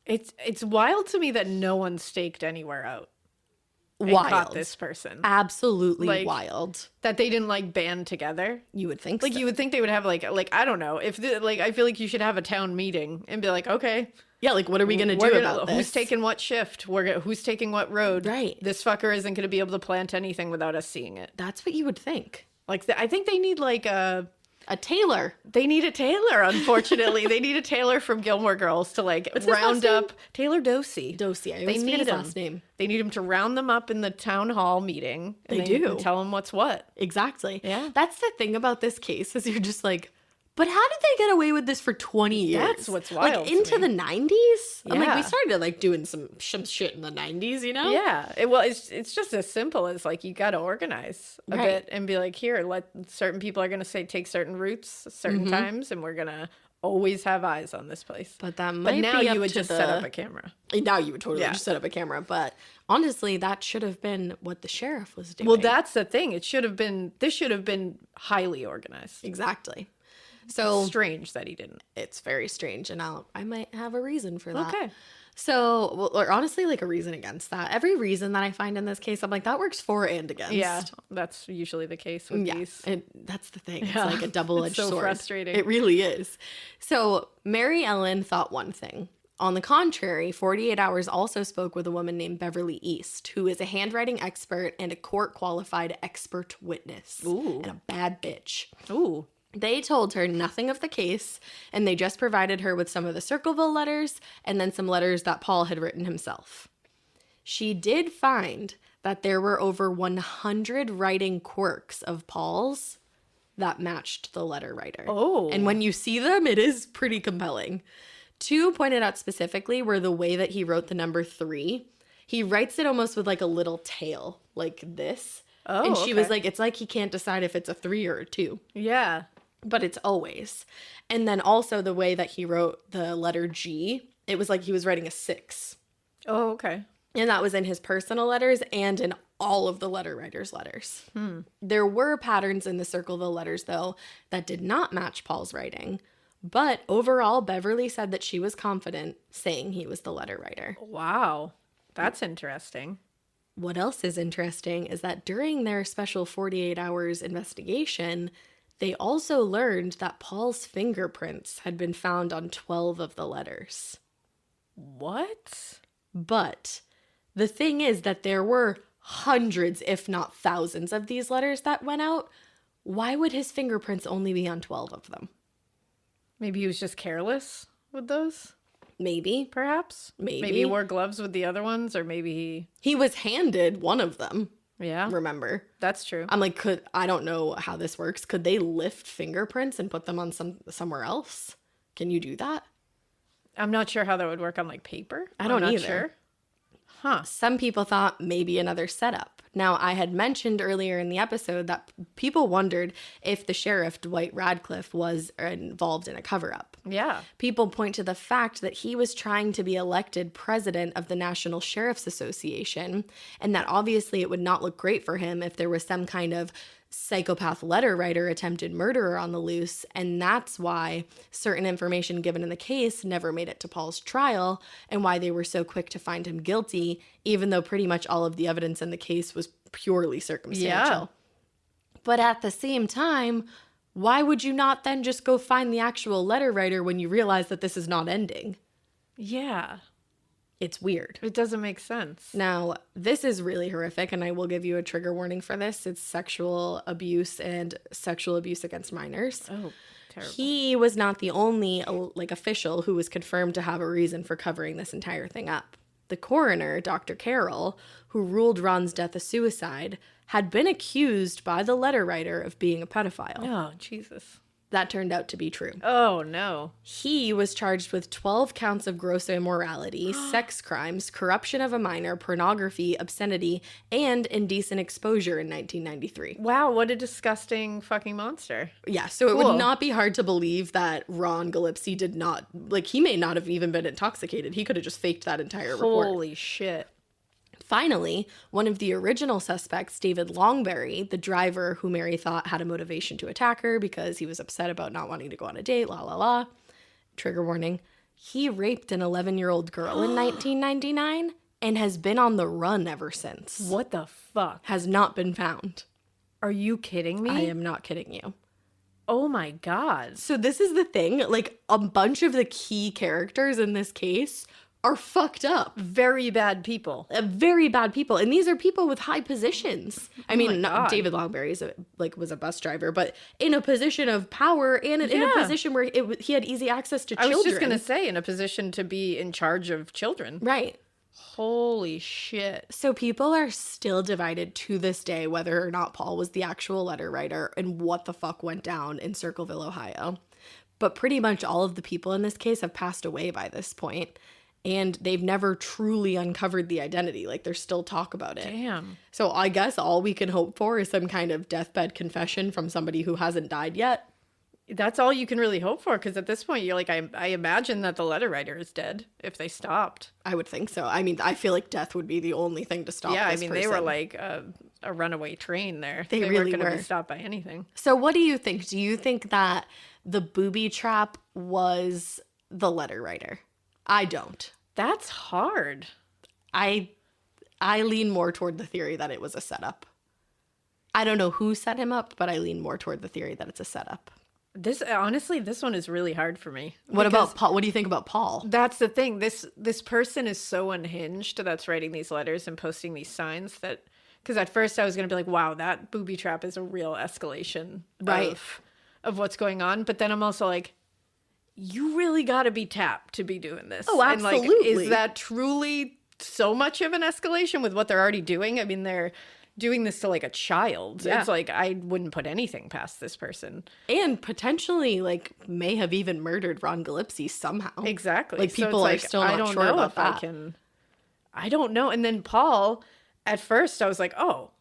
It's wild to me that no one staked anywhere out. And Wild. caught this person. Absolutely Like, wild. That they didn't like band together. You would think Like so. you would think they would have like I don't know if like I feel like you should have a town meeting and be like, okay, Yeah, like what are we going to do about this? Who's taking what shift? Who's taking what road? Right. This fucker isn't going to be able to plant anything without us seeing it. That's what you would think. Like I think they need like A tailor. they need a tailor. Unfortunately, they need a tailor from Gilmore Girls to like round up Taylor Dosey. Dosey. I They always forget need his him. last name. They need him to round them up in the town hall meeting. And They do. and tell them what's what. Exactly. Yeah. That's the thing about this case is you're just like, but how did they get away with this for 20 years? That's what's wild Like to into me. the 90s? I'm like, we Yeah. started like doing some shit in the 90s, you know? Yeah. It's just as simple as like you got to organize a Right. bit and be like, here, let certain people are going to say take certain routes certain times, and we're going to always have eyes on this place. But that But might now be you up would to just set up a camera. Now you would totally Yeah. just set up a camera. But honestly, that should have been what the sheriff was doing. Well, that's the thing. This should have been highly organized. exactly. So Strange that he didn't. it's very strange, and I might have a reason for that. Okay. So, or honestly, like a reason against that. Every reason that I find in this case, I'm like, that works for and against. Yeah, that's usually the case with Yeah, these. and that's the thing. Yeah. It's like a double-edged It's so sword. frustrating. It really is. So Mary Ellen thought one thing. On the contrary, 48 Hours also spoke with a woman named Beverly East, who is a handwriting expert and a court-qualified expert witness. Ooh. And a bad bitch. Ooh. They told her nothing of the case, and they just provided her with some of the Circleville letters and then some letters that Paul had written himself. She did find that there were over 100 writing quirks of Paul's that matched the letter writer. Oh. And when you see them, it is pretty compelling. Two pointed out specifically were the way that he wrote the number 3. He writes it almost with like a little tail, like this. Oh, and she was okay. like, it's like he can't decide if it's a 3 or a 2. Yeah. But it's always. And then also the way that he wrote the letter G, it was like he was writing a 6. Oh, okay. And that was in his personal letters and in all of the letter writer's letters. There were patterns in the Circleville letters, though, that did not match Paul's writing. But overall, Beverly said that she was confident saying he was the letter writer. Wow. That's interesting. What else is interesting is that during their special 48 hours investigation, they also learned that Paul's fingerprints had been found on 12 of the letters. What? But the thing is that there were hundreds, if not thousands, of these letters that went out. Why would his fingerprints only be on 12 of them? Maybe he was just careless with those? Maybe. Perhaps? Maybe he wore gloves with the other ones, or maybe He was handed one of them. Yeah. Remember? That's true. I'm like, I don't know how this works. Could they lift fingerprints and put them on somewhere else? Can you do that? I'm not sure how that would work on like paper. I don't I'm not either. Sure. Huh. Some people thought maybe another setup. Now, I had mentioned earlier in the episode that people wondered if the sheriff, Dwight Radcliffe, was involved in a cover-up. Yeah. People point to the fact that he was trying to be elected president of the National Sheriff's Association, and that obviously it would not look great for him if there was some kind of psychopath letter writer, attempted murderer on the loose, and that's why certain information given in the case never made it to Paul's trial, and why they were so quick to find him guilty, even though pretty much all of the evidence in the case was purely circumstantial. Yeah. But at the same time, why would you not then just go find the actual letter writer when you realize that this is not ending? Yeah. It's weird. It doesn't make sense. Now, this is really horrific, and I will give you a trigger warning for this. It's sexual abuse and sexual abuse against minors. Oh, terrible. He was not the only official who was confirmed to have a reason for covering this entire thing up. The coroner, Dr. Carroll, who ruled Ron's death a suicide, had been accused by the letter writer of being a pedophile. Oh, Jesus. That turned out to be true. Oh, no. He was charged with 12 counts of gross immorality, sex crimes, corruption of a minor, pornography, obscenity, and indecent exposure in 1993. Wow, what a disgusting fucking monster. Yeah, so it would not be hard to believe that Ron Gillespie did not, he may not have even been intoxicated. He could have just faked that entire report. Holy shit. Finally, one of the original suspects, David Longberry, the driver who Mary thought had a motivation to attack her because he was upset about not wanting to go on a date, trigger warning, he raped an 11-year-old girl in 1999 and has been on the run ever since. What the fuck? Has not been found. Are you kidding me? I am not kidding you. Oh my God. So this is the thing, a bunch of the key characters in this case are fucked up. Very bad people. Very bad people. And these are people with high positions. I mean, God. David Longberry was a bus driver, but in a position of power and in a position where he had easy access to children. I was just going to say, in a position to be in charge of children. Right. Holy shit. So people are still divided to this day whether or not Paul was the actual letter writer and what the fuck went down in Circleville, Ohio. But pretty much all of the people in this case have passed away by this point. And they've never truly uncovered the identity. There's still talk about it. Damn. So I guess all we can hope for is some kind of deathbed confession from somebody who hasn't died yet. That's all you can really hope for, because at this point, you're like, I imagine that the letter writer is dead if they stopped. I would think so. I mean, I feel like death would be the only thing to stop this person. They were like a runaway train there. They really weren't going to were. be stopped by anything. So what do you think? Do you think that the booby trap was the letter writer? I don't. That's hard. I lean more toward the theory that it was a setup. I don't know who set him up, but I lean more toward the theory that it's a setup. This one is really hard for me. What about Paul? What do you think about Paul? That's the thing. This person is so unhinged that's writing these letters and posting these signs that, because at first I was going to be like, wow, that booby trap is a real escalation of what's going on. But then I'm also like, you really got to be tapped to be doing this. Oh, absolutely. And is that truly so much of an escalation with what they're already doing? I mean, they're doing this to a child. Yeah. It's I wouldn't put anything past this person. And potentially may have even murdered Ron Gillespie somehow. Exactly. People are still not sure about that. I don't know. And then Paul, at first I was like, oh,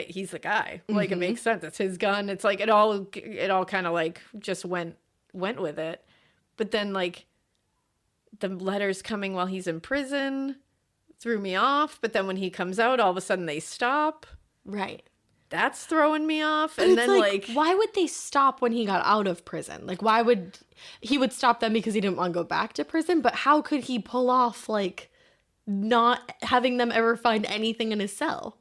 he's the guy. It makes sense. It's his gun. It's it all kind of just went with it. But then, the letters coming while he's in prison threw me off. But then when he comes out, all of a sudden they stop. Right. That's throwing me off. But and then, why would they stop when he got out of prison? Why would he would stop them because he didn't want to go back to prison? But how could he pull off, not having them ever find anything in his cell.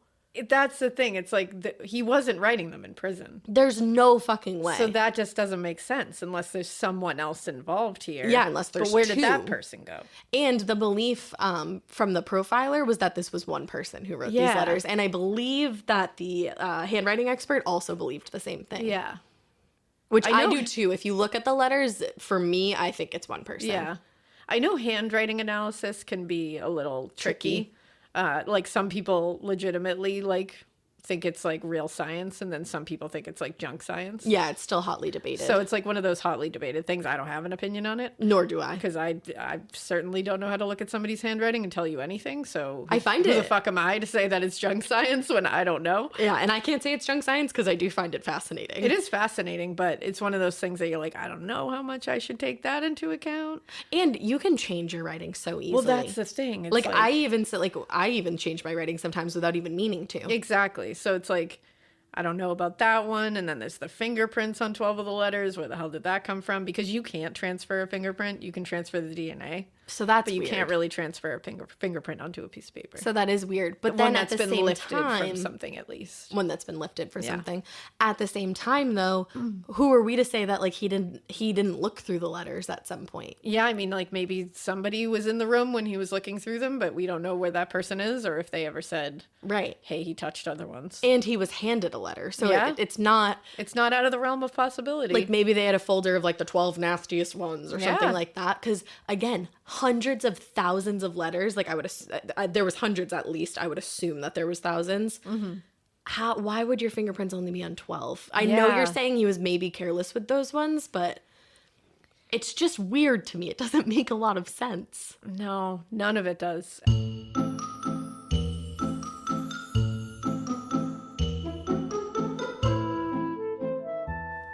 That's the thing. It's like he wasn't writing them in prison. There's no fucking way. So that just doesn't make sense unless there's someone else involved here. Yeah, unless there's But where two. did that person go? And the belief from the profiler was that this was one person who wrote these letters. And I believe that the handwriting expert also believed the same thing. Yeah. Which I do too. If you look at the letters, for me, I think it's one person. Yeah. I know handwriting analysis can be a little tricky. Like some people legitimately like think it's like real science, and then some people think it's like junk science. Yeah, it's still hotly debated. So it's like one of those hotly debated things. I don't have an opinion on it. Nor do I. Because I certainly don't know how to look at somebody's handwriting and tell you anything. So I find who the fuck am I to say that it's junk science when I don't know? Yeah, and I can't say it's junk science because I do find it fascinating. It is fascinating, but it's one of those things that you're like, I don't know how much I should take that into account. And you can change your writing so easily. Well, that's the thing. It's like I even change my writing sometimes without even meaning to. Exactly. So it's like, I don't know about that one. And then there's the fingerprints on 12 of the letters. Where the hell did that come from? Because you can't transfer a fingerprint. You can transfer the DNA. So that's But you weird. can't really transfer a fingerprint onto a piece of paper. So that is weird. But The then one at that's the been same lifted time, from something at least. one that's been lifted for something. At the same time, though, who are we to say that like he didn't look through the letters at some point? Yeah, I mean, like maybe somebody was in the room when he was looking through them, but we don't know where that person is or if they ever said, Right. hey, he touched other ones. And he was handed a letter, so Yeah. it's not It's not out of the realm of possibility. like maybe they had a folder of like the 12 nastiest ones or something Yeah. like that. Because again, hundreds of thousands of letters. Like I would, there was hundreds at least. I would assume that there was thousands. Mm-hmm. Why would your fingerprints only be on 12? I know Yeah. you're saying he was maybe careless with those ones, but it's just weird to me. It doesn't make a lot of sense. No, none of it does.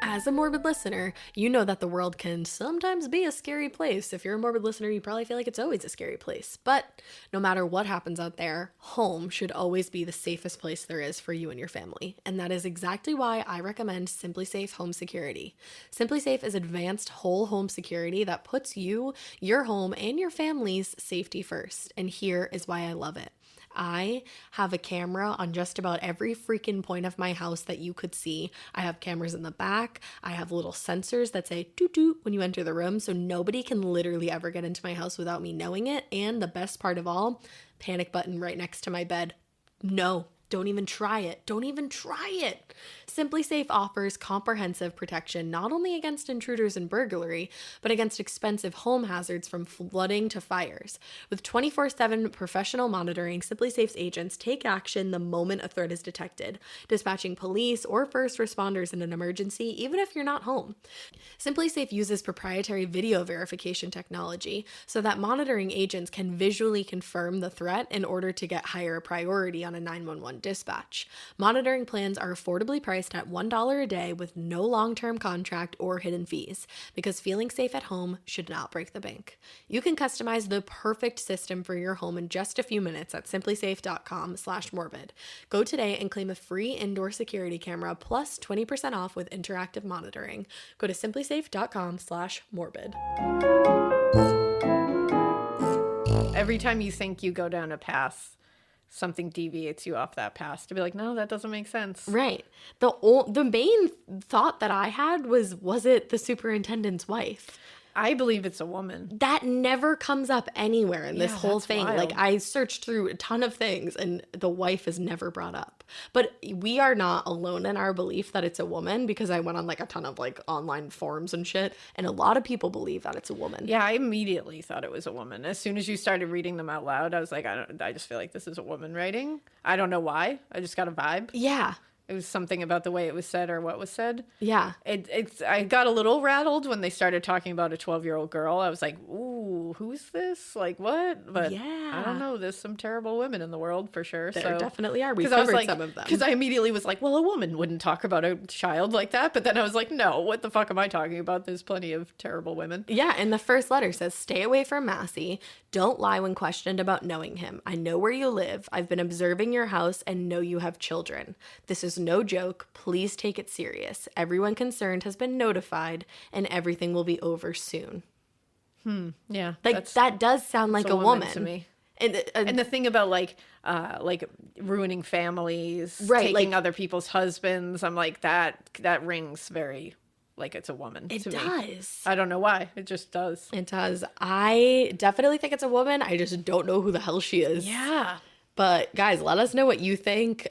As a morbid listener, you know that the world can sometimes be a scary place. If you're a morbid listener, you probably feel like it's always a scary place. But no matter what happens out there, home should always be the safest place there is for you and your family. And that is exactly why I recommend SimpliSafe Home Security. SimpliSafe is advanced whole home security that puts you, your home, and your family's safety first. And here is why I love it. I have a camera on just about every freaking point of my house that you could see. I have cameras in the back. I have little sensors that say toot toot when you enter the room, so nobody can literally ever get into my house without me knowing it. And the best part of all, panic button right next to my bed. No, don't even try it. Don't even try it. SimpliSafe offers comprehensive protection not only against intruders and burglary, but against expensive home hazards from flooding to fires. With 24/7 professional monitoring, SimpliSafe's agents take action the moment a threat is detected, dispatching police or first responders in an emergency, even if you're not home. SimpliSafe uses proprietary video verification technology so that monitoring agents can visually confirm the threat in order to get higher priority on a 911 dispatch. Monitoring plans are affordably priced at $1 a day with no long-term contract or hidden fees, because feeling safe at home should not break the bank. You can customize the perfect system for your home in just a few minutes at simplysafe.com/morbid. Go today and claim a free indoor security camera plus 20% off with interactive monitoring. Go to simplysafe.com/morbid. Every time you think you go down a path, something deviates you off that path to be like, no, that doesn't make sense. Right. The main thought that I had was it the superintendent's wife? I believe it's a woman. That never comes up anywhere in this Yeah, whole that's thing. wild. Like I searched through a ton of things and the wife is never brought up. But we are not alone in our belief that it's a woman, because I went on like a ton of like online forums and shit, and a lot of people believe that it's a woman. Yeah, I immediately thought it was a woman. As soon as you started reading them out loud, I was like, I just feel like this is a woman writing. I don't know why. I just got a vibe. Yeah. It was something about the way it was said or what was said. Yeah. I got a little rattled when they started talking about a 12-year-old girl. I was like, ooh, who's this? Like, what? But Yeah. I don't know. There's some terrible women in the world for sure. There definitely are. We've 'cause I was covered like, some of them. Because I immediately was like, well, a woman wouldn't talk about a child like that. But then I was like, no, what the fuck am I talking about? There's plenty of terrible women. Yeah, and the first letter says, stay away from Massie. Don't lie when questioned about knowing him. I know where you live. I've been observing your house and know you have children. This is no joke. Please take it serious. Everyone concerned has been notified and everything will be over soon. Yeah. Like that does sound like a woman to me. And the thing about like ruining families, Right, taking like- other people's husbands, I'm like that rings very like it's a woman. It to me. does. I don't know why. It just does. It does. I definitely think it's a woman. I just don't know who the hell she is. Yeah. But guys, let us know what you think.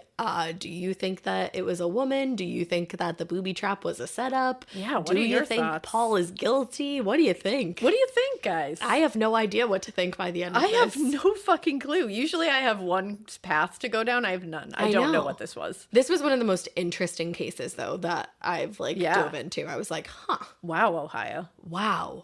Do you think that it was a woman? Do you think that the booby trap was a setup? Yeah, what do are you your think thoughts? Paul is guilty? What do you think? What do you think, guys? I have no idea what to think by the end of I this. have no fucking clue. Usually I have one path to go down. I have none. I don't know what this was. This was one of the most interesting cases, though, that I've Yeah. dove into. I was like, huh, Wow, Ohio. wow.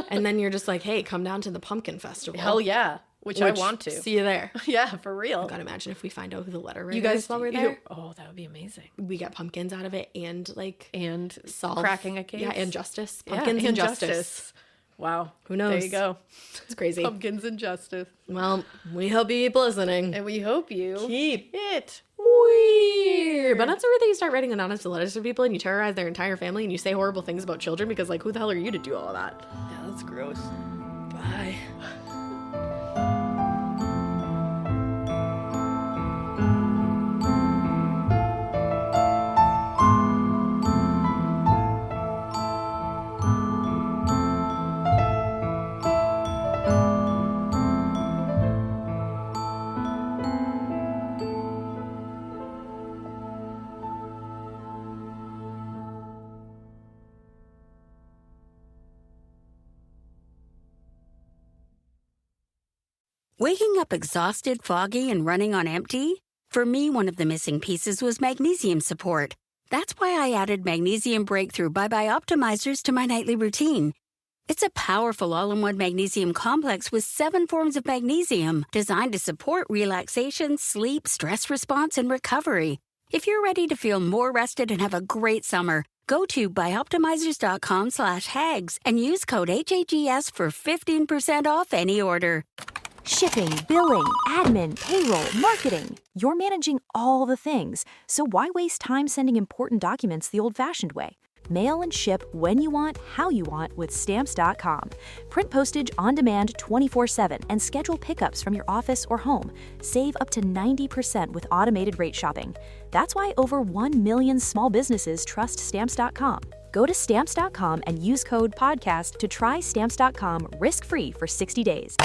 And then you're just like, hey, come down to the pumpkin festival. Hell yeah. Which I want to. See you there. Yeah, for real. God, imagine if we find out who the letter writer You guys is while we're there. Oh, that would be amazing. We get pumpkins out of it and like And solve cracking a case. Yeah, and justice. Yeah, Pumpkins and justice. Wow. Who knows? There you go. It's crazy. Pumpkins and justice. Well, we hope you keep listening. And we hope you Keep it weird. But that's the weird thing. You start writing anonymous letters to people and you terrorize their entire family and you say horrible things about children because, like, who the hell are you to do all of that? Yeah, that's gross. Bye. Waking up exhausted, foggy, and running on empty? For me, one of the missing pieces was magnesium support. That's why I added Magnesium Breakthrough by Optimizers to my nightly routine. It's a powerful all-in-one magnesium complex with 7 forms of magnesium designed to support relaxation, sleep, stress response, and recovery. If you're ready to feel more rested and have a great summer, go to bioptimizers.com/hags and use code HAGS for 15% off any order. Shipping, billing, admin, payroll, marketing. You're managing all the things, so why waste time sending important documents the old-fashioned way? Mail and ship when you want, how you want with Stamps.com. Print postage on demand 24/7 and schedule pickups from your office or home. Save up to 90% with automated rate shopping. That's why over 1 million small businesses trust Stamps.com. Go to Stamps.com and use code PODCAST to try Stamps.com risk-free for 60 days.